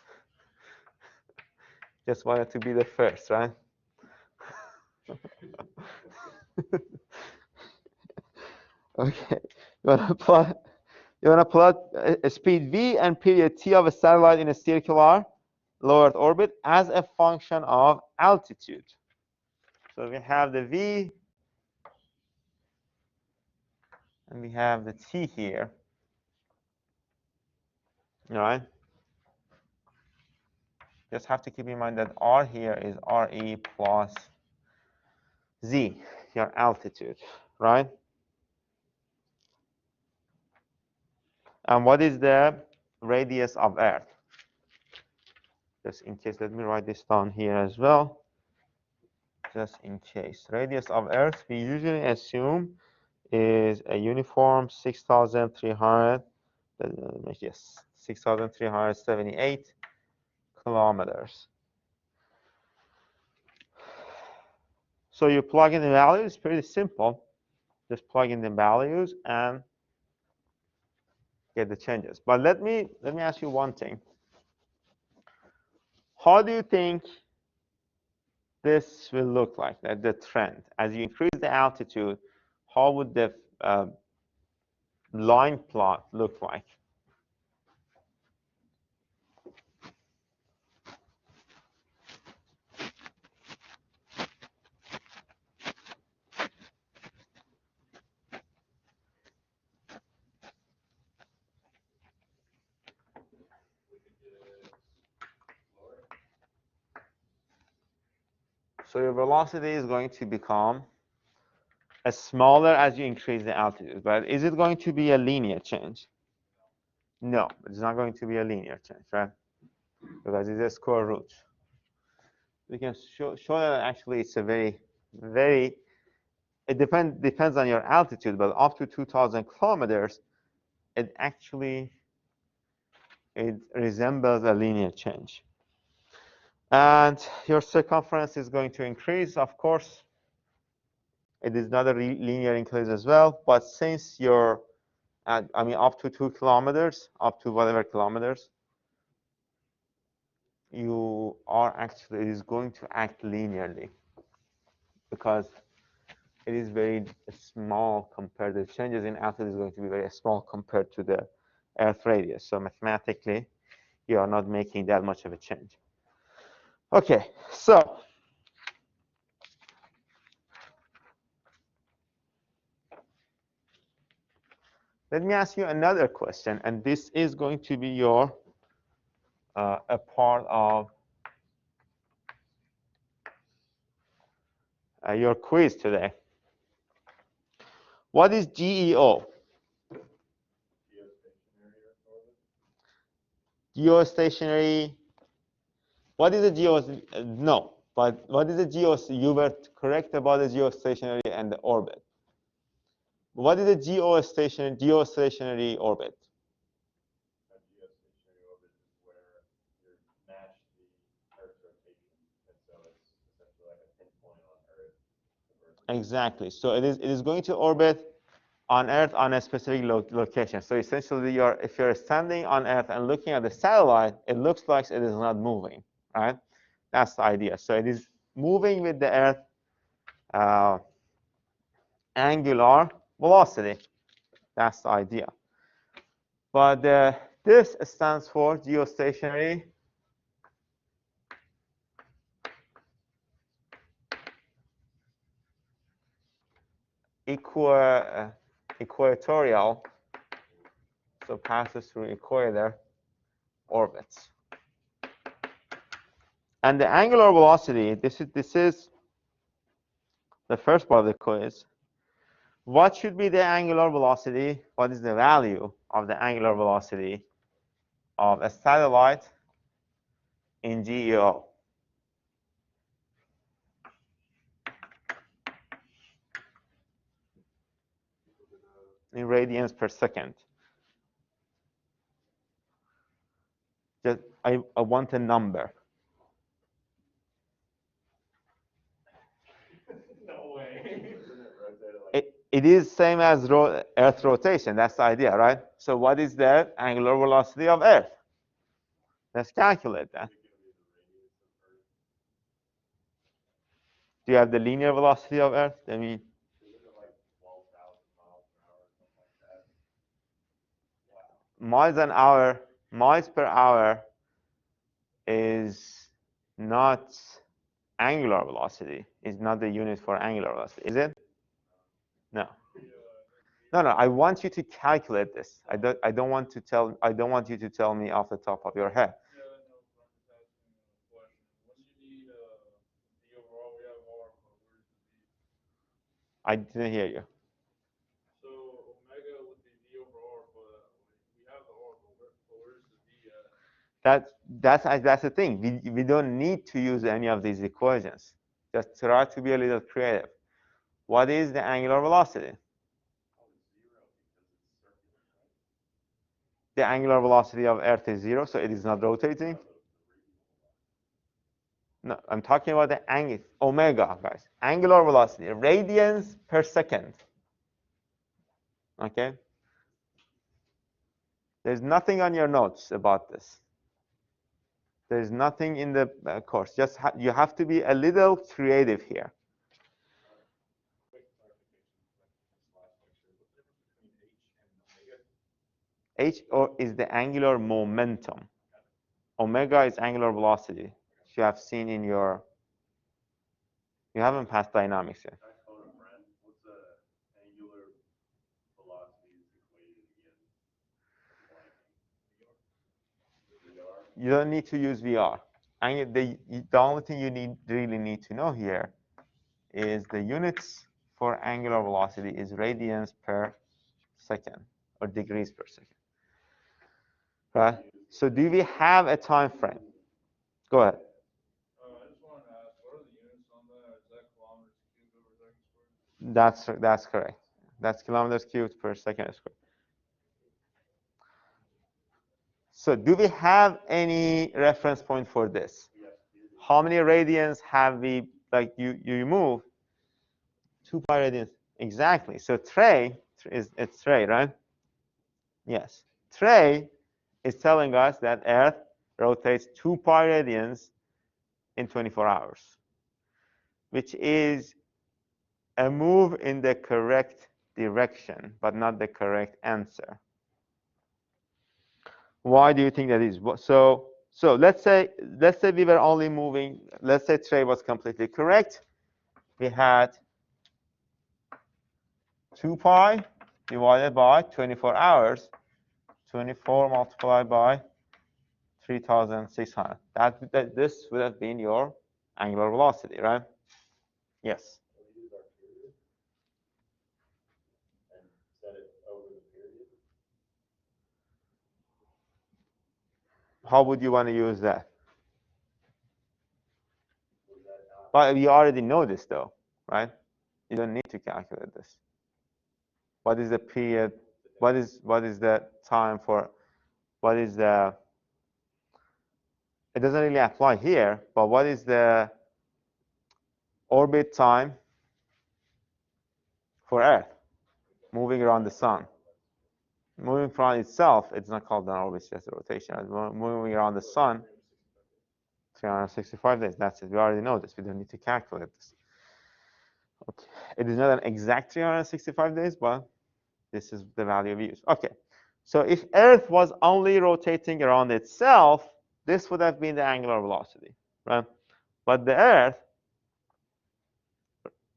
Just wanted to be the first, right? Okay. You want to plot a speed v and period t of a satellite in a circular low Earth orbit as a function of altitude. So we have the v and we have the t here. All right. Just have to keep in mind that r here is re plus z, your altitude, right? And what is the radius of Earth? Just in case, let me write this down here as well. Just in case. Radius of Earth, we usually assume is a uniform 6,300, yes, 6,378 kilometers. So you plug in the values, it's pretty simple. Just plug in the values and get the changes. But let me ask you one thing. How do you think this will look like, the trend? As you increase the altitude, how would the line plot look like? So your velocity is going to become smaller as you increase the altitude. But is it going to be a linear change? No, it's not going to be a linear change, right? Because it's a square root. We can show that actually it's a very, very it depends on your altitude, but up to 2,000 kilometers, it resembles a linear change. And your circumference is going to increase, of course. It is not a linear increase as well, but since you're at, I mean, up to 2 kilometers, up to whatever kilometers, you are actually, it is going to act linearly because it is very small compared to the changes in altitude is going to be very small compared to the Earth radius. So mathematically, you are not making that much of a change. Okay, so let me ask you another question, and this is going to be your a part of your quiz today. What is GEO? Geostationary. What is a geo? No, but what is a geo? You were correct about the geostationary and the orbit. What is a geostationary orbit? A geostationary orbit is where you match the Earth's rotation, and so it's essentially like a pinpoint on Earth. Exactly. So it is going to orbit on Earth on a specific location. So essentially, if you're standing on Earth and looking at the satellite, it looks like it is not moving, right? That's the idea. So it is moving with the Earth angular velocity. That's the idea. But this stands for geostationary equatorial, so passes through equator orbits. And the angular velocity, this is the first part of the quiz. What should be the angular velocity? What is the value of the angular velocity of a satellite in GEO? In radians per second. Just I want a number. No way. It is same as Earth rotation. That's the idea, right? So what is the angular velocity of Earth? Let's calculate that. Do you have the linear velocity of Earth? I mean, miles an hour, miles per hour is not angular velocity. It's not the unit for angular velocity, is it? No. No, I want you to calculate this. I don't want you to tell me off the top of your head. I didn't hear you. So omega would be V over R, but we have the R, but where's the V at? That's the thing. We don't need to use any of these equations. Just try to be a little creative. What is the angular velocity? The angular velocity of Earth is 0, so it is not rotating. No, I'm talking about the angle, omega, guys. Angular velocity, radians per second. Okay? There's nothing on your notes about this. There's nothing in the course. Just you have to be a little creative here. H is the angular momentum. Omega is angular velocity. You have seen in your, you haven't passed dynamics yet. What's the angular velocity equated again? You don't need to use VR. The only thing you really need to know here is the units for angular velocity is radians per second or degrees per second. Right? So do we have a time frame? Go ahead. I just wanted to ask, what are the units on that? Is that kilometers cubed over second squared? That's correct. That's kilometers cubed per second squared. So do we have any reference point for this? How many radians have we, like you move? 2 pi radians. Exactly. So it's Trey, right? Yes. Trey is telling us that Earth rotates 2 pi radians in 24 hours, which is a move in the correct direction, but not the correct answer. Why do you think that is? So let's say we were only moving. Let's say Trey was completely correct. We had 2 pi divided by 24 hours. 24 multiplied by 3,600. This would have been your angular velocity, right? Yes. How would you want to use that? But we already know this, though, right? You don't need to calculate this. What is the period? What is the time for? What is the? It doesn't really apply here, but what is the orbit time for Earth moving around the sun? Moving around itself, it's not called an orbit, it's just a rotation. Moving around the sun, 365 days. That's it. We already know this. We don't need to calculate this. Okay. It is not an exact 365 days, but this is the value we use. Okay. So if Earth was only rotating around itself, this would have been the angular velocity, right? But the Earth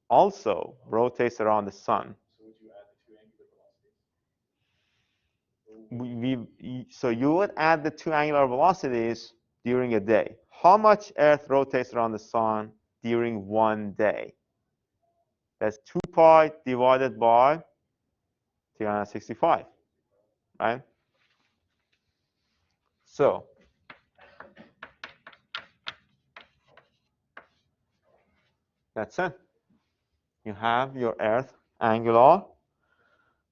also rotates around the sun. So would you add the two angular velocities? So you would add the two angular velocities during a day. How much Earth rotates around the sun during one day? That's 2 pi divided by 365, right? So that's it. You have your Earth angular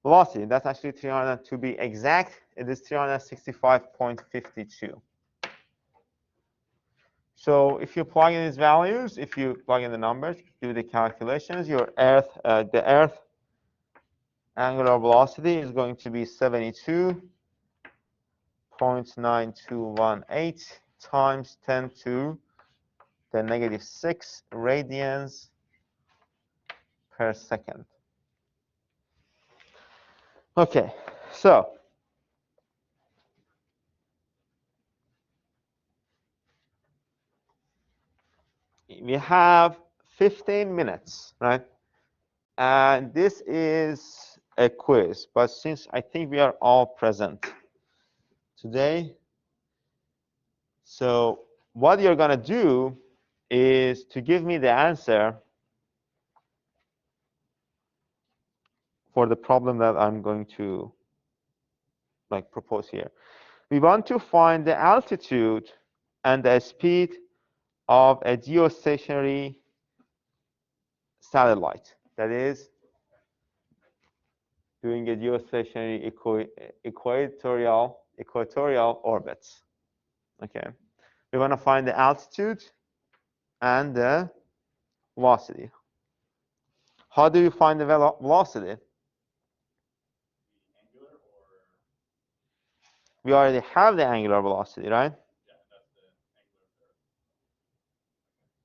velocity. That's actually 300. To be exact, it is 365.52. So if you plug in these values, if you plug in the numbers, do the calculations, your the Earth angular velocity is going to be 72.9218 times 10 to the negative 6 radians per second. Okay, so we have 15 minutes, right? And this is a quiz, but since I think we are all present today, so what you're going to do is to give me the answer for the problem that I'm going to propose here. We want to find the altitude and the speed of a geostationary satellite that is doing a geostationary equatorial orbits. Okay, we want to find the altitude and the velocity. How do you find the velocity? Angular or? We already have the angular velocity, right? Yeah,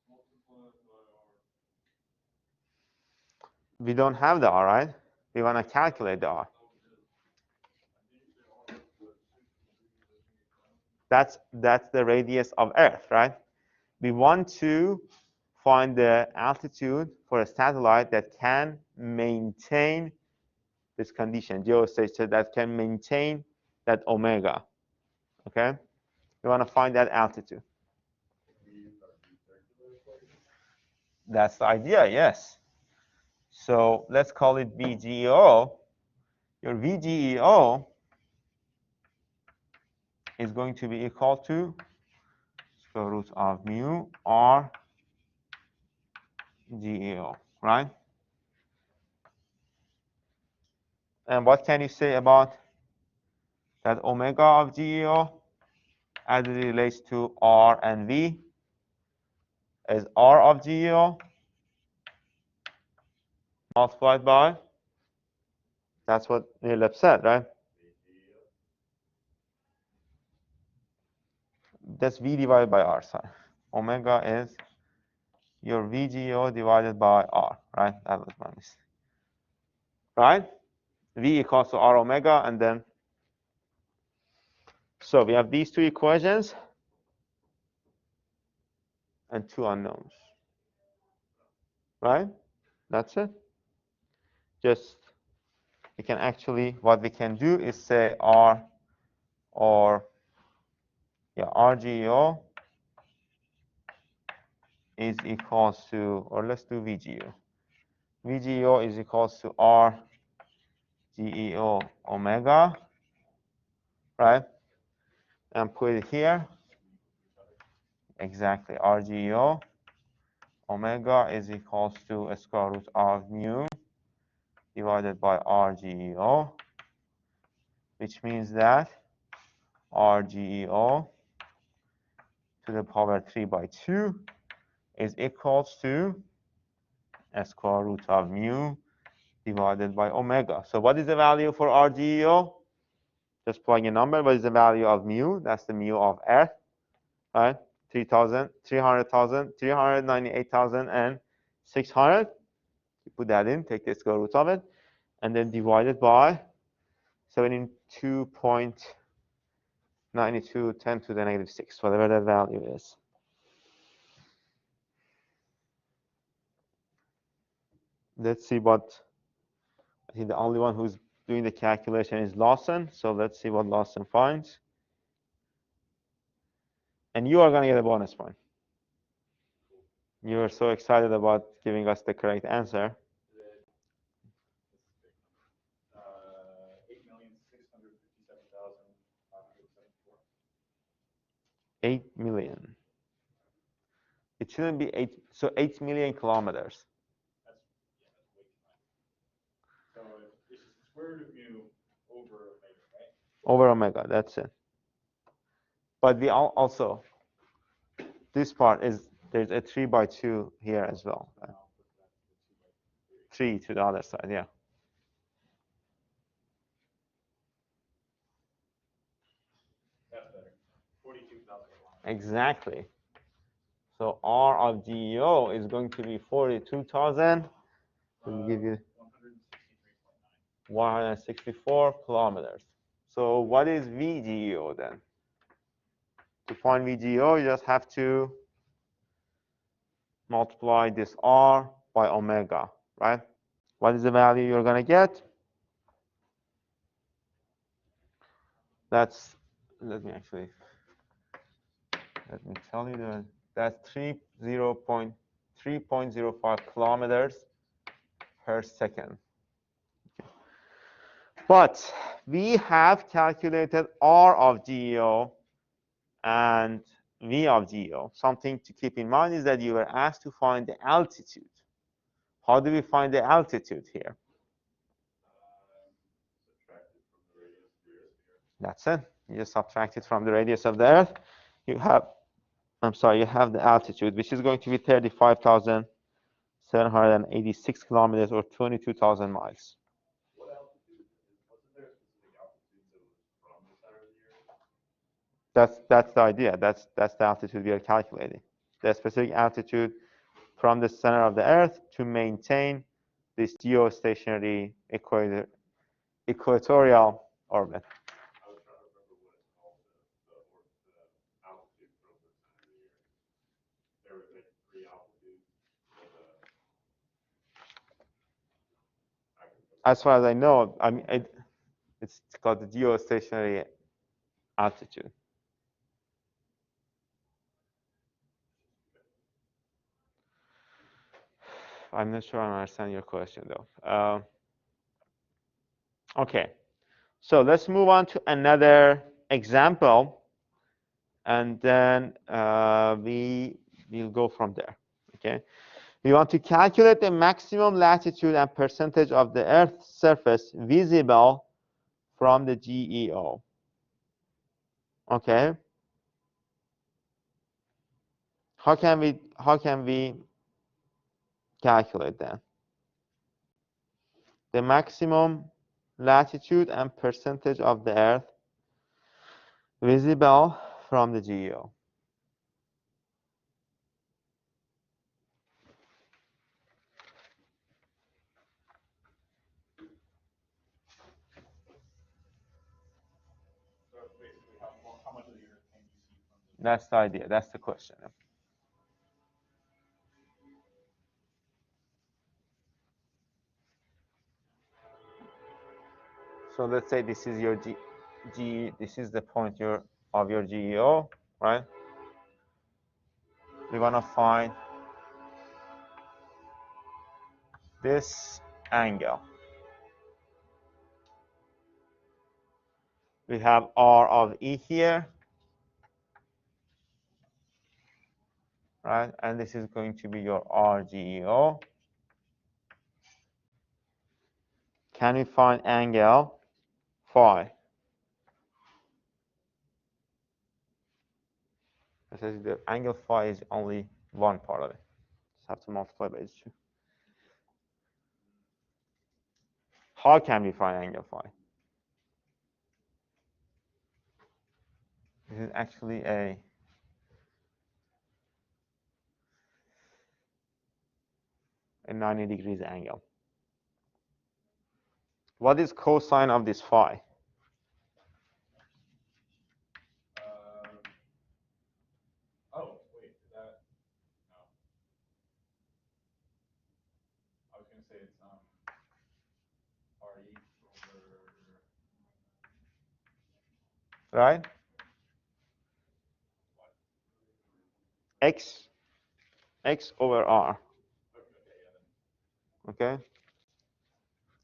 that's the angular. We don't have the r, right? We want to calculate the r. That's the radius of Earth, right? We want to find the altitude for a satellite that can maintain this condition, geostation, that can maintain that omega. Okay? We want to find that altitude. That's the idea, yes. So let's call it VGEO. Your VGEO is going to be equal to square root of mu r GEO, right? And what can you say about that omega of GEO as it relates to R and V? Is R of GEO multiplied by? That's what Neil said, right? That's V divided by R, sorry. Omega is your VGO divided by R, right? That was my mistake. Right? V equals to R omega, and then, so we have these two equations and two unknowns. Right? That's it. Just, we can actually, what we can do is say R or, yeah, RGO is equals to, or let's do VGO. VGO is equals to R GEO omega, right? And put it here. Exactly. RGO omega is equals to a square root of mu divided by RGEO, which means that RGEO to the power 3 by 2 is equals to a square root of mu divided by omega. So what is the value for RGEO? Just plug a number. What is the value of mu? That's the mu of Earth, right? 3,000, 300,000, 398,000, and 600. You put that in, take the square root of it, and then divide it by 72.92 10 to the negative 6, whatever that value is. Let's see what, I think the only one who's doing the calculation is Lawson. So let's see what Lawson finds. And you are going to get a bonus point. You are so excited about giving us the correct answer. 8,657,574. 8 million. It shouldn't be 8, so 8 million kilometers. That's way too much. So it's just the square root of mu over omega, right? Over omega, that's it. But we also, this part is, there's a 3 by 2 here as well. 3 to the other side, yeah. That's better. 42,000. Exactly. So R of GEO is going to be 42,000. We'll give you 164 kilometers. So what is VGEO then? To find VGEO, you just have to multiply this R by omega, right? What is the value you're going to get? That's, let me tell you that that's 3.05 kilometers per second. Okay. But we have calculated R of GEO and V of GEO. Something to keep in mind is that you were asked to find the altitude. How do we find the altitude here? That's it. You just subtract it from the radius of the Earth. You have, you have the altitude, which is going to be 35,786 kilometers or 22,000 miles. What altitude? Wasn't there a specific altitude that was from the center of the Earth? That's the idea. That's the altitude we are calculating. The specific altitude from the center of the Earth to maintain this geostationary equatorial orbit. I was trying to remember what it's called, the altitude from the center of the Earth. There was like 3 altitudes. As far as I know, I mean, it's called the geostationary altitude. I'm not sure I understand your question though. Okay, so let's move on to another example, and then we'll go from there. Okay, We want to calculate the maximum latitude and percentage of the Earth's surface visible from the GEO. Okay. How can we calculate that? The maximum latitude and percentage of the Earth visible from the GEO. So basically, how much of the Earth can you see from the? That's the idea. That's the question. So let's say this is your this is the point of your GEO, right? We want to find this angle. We have R of E here, right? And this is going to be your RGEO. Can we find angle phi? It says the angle phi is only one part of it. Just have to multiply by 2. How can we find angle phi? This is actually a a 90 degrees angle. What is cosine of this phi? Oh, wait, is that, no. I was gonna say it's RE over. Right? X over R. Okay?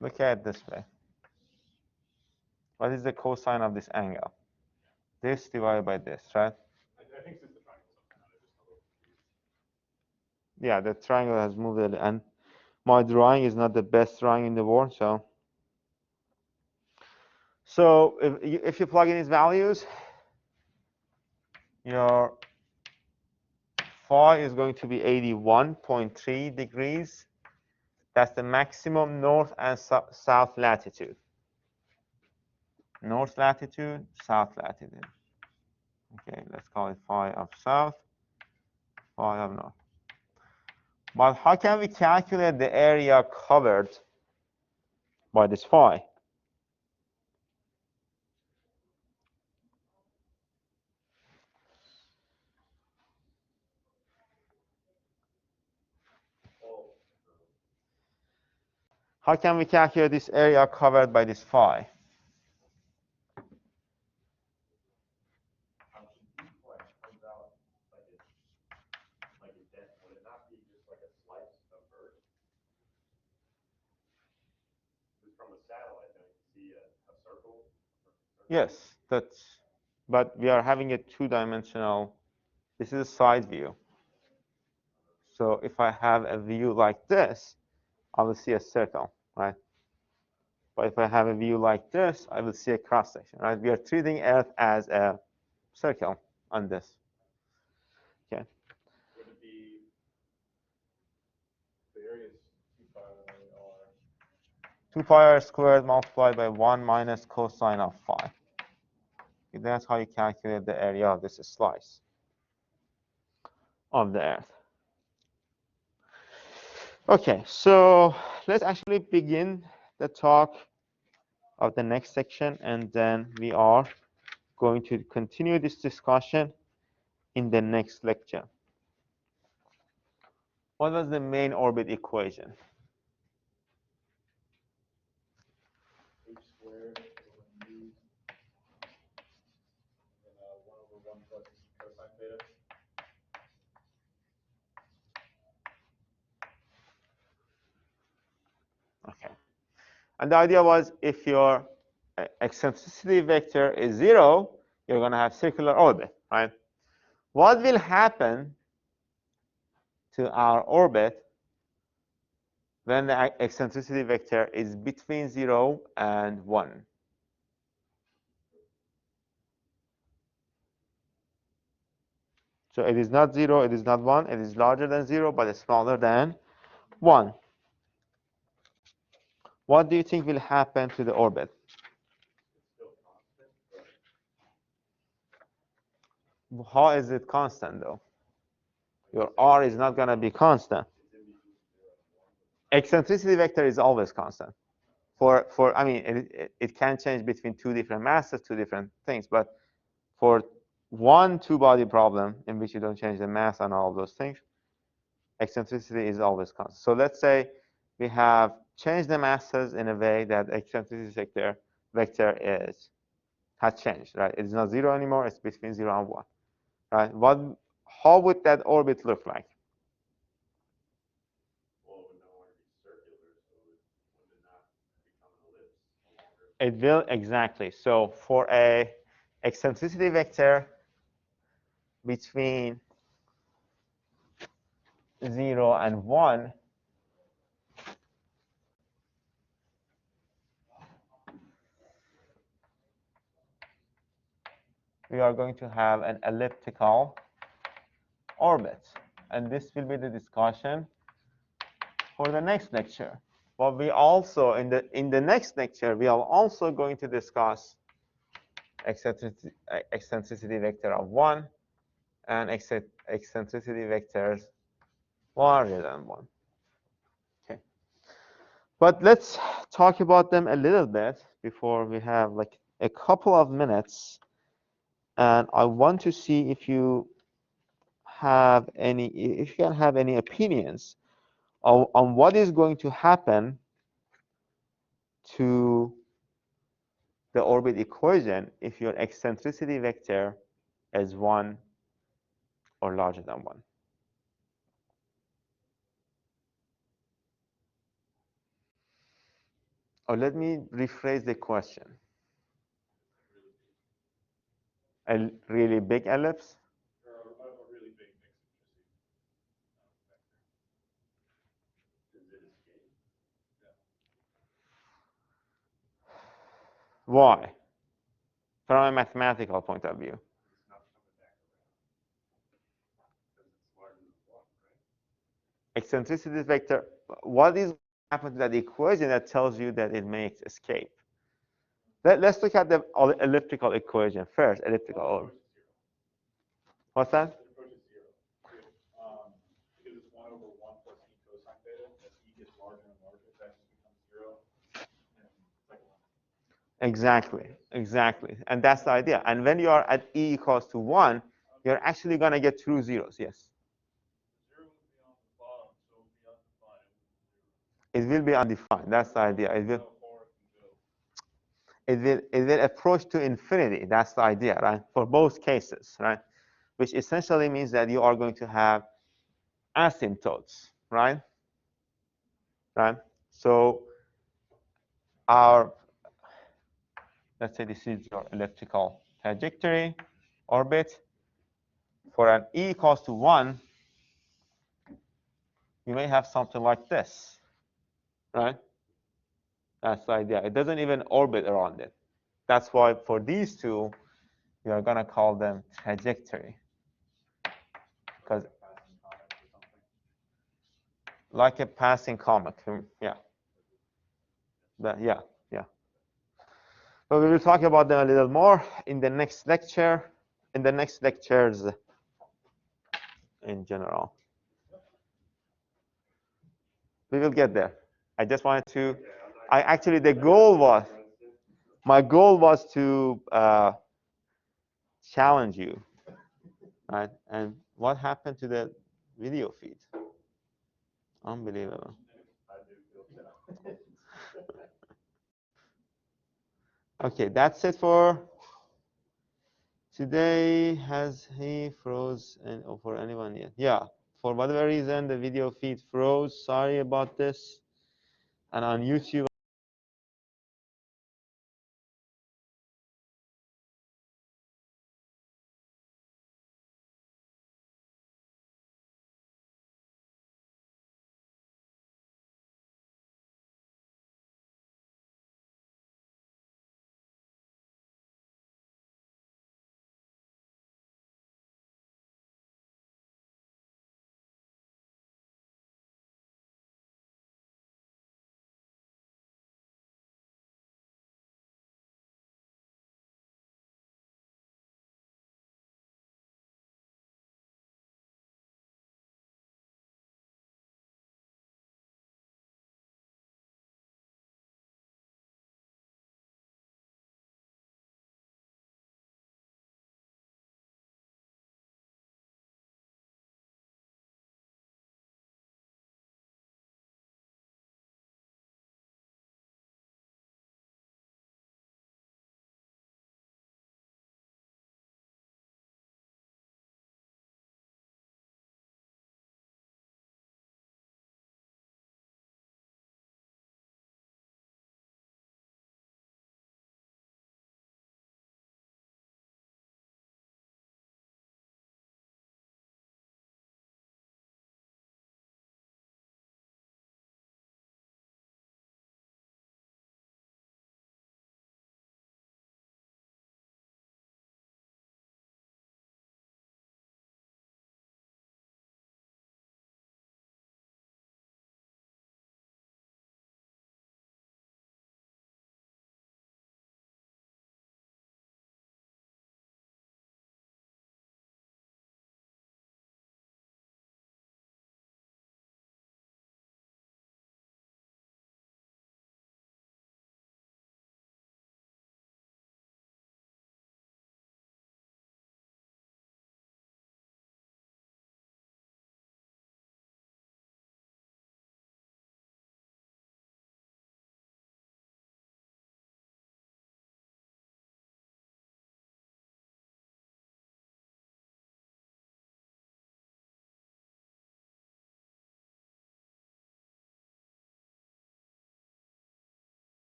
Look at it this way. What is the cosine of this angle? This divided by this, right? I think since the triangle somehow, I just a little confused. Yeah, the triangle has moved it, and my drawing is not the best drawing in the world, so if you plug in these values, your phi is going to be 81.3 degrees. That's the maximum north and south latitude. North latitude, south latitude. Okay, let's call it phi of south, phi of north. But how can we calculate the area covered by this phi? How can we calculate this area covered by this phi? Would it not be just like a slice of Earth? Just from a satellite, don't you see a circle? Yes, but we are having a two-dimensional. This is a side view. So if I have a view like this, I will see a circle, right? But if I have a view like this, I will see a cross section, right? We are treating Earth as a circle on this. Okay. Would it be, the area is 2 pi r. 2 pi r squared multiplied by 1 minus cosine of phi. Okay, that's how you calculate the area of this slice of the Earth. Okay, so let's actually begin the talk of the next section, and then we are going to continue this discussion in the next lecture. What was the main orbit equation? H squared over u, and 1 over 1 plus cosine theta. Okay. And the idea was if your eccentricity vector is 0, you're going to have circular orbit, right? What will happen to our orbit when the eccentricity vector is between 0 and 1. So it is not 0, it is not 1, it is larger than 0, but it's smaller than 1. What do you think will happen to the orbit? How is it constant, though? Your R is not going to be constant. Eccentricity vector is always constant. I mean, it can change between two different masses, two different things, but for one two-body problem in which you don't change the mass and all of those things, eccentricity is always constant. So let's say we have changed the masses in a way that eccentricity vector has changed, right? It's not 0 anymore, it's between 0 and 1, right? How would that orbit look like? Well, it would no longer be circular, so would it not become an ellipse? It will, exactly. So for a eccentricity vector between 0 and 1, we are going to have an elliptical orbit. And this will be the discussion for the next lecture. But we also, in the next lecture, we are also going to discuss eccentricity vector of 1 and eccentricity vectors larger than 1. Okay. But let's talk about them a little bit before we have like a couple of minutes. And I want to see if you can have any opinions on what is going to happen to the orbit equation if your eccentricity vector is 1 or larger than 1. Or let me rephrase the question. A really big ellipse? Or a really big eccentricity vector. Does it escape? Why? From a mathematical point of view. It's not coming back around. Because it's larger than 1, right? Eccentricity vector, what is happening to that equation that tells you that it may escape? Let's look at the elliptical equation first. Elliptical orbit. What's that? It approaches 0. Because it's 1 over 1 plus e cosine theta. As e gets larger and larger, that just becomes 0. And it's like 1. Exactly. And that's the idea. And when you are at e equals to 1, you're actually going to get true zeros. Yes? 0 would be on the bottom, so it would be undefined. It will be undefined. That's the idea. It will approach to infinity. That's the idea, right? For both cases, right? Which essentially means that you are going to have asymptotes, right? Right? So let's say this is your elliptical trajectory orbit. For an e equals to 1, you may have something like this, right? That's the idea. It doesn't even orbit around it. That's why for these two, we are going to call them trajectory. Because like a passing comet. Yeah. Yeah. But we will talk about them a little more in the next lecture, in the next lectures in general. We will get there. I just wanted to, actually my goal was to challenge you, right? And what happened to the video feed? Unbelievable. Okay, that's it for today. Has he froze for anyone yet? Yeah, for whatever reason, the video feed froze. Sorry about this. And on YouTube,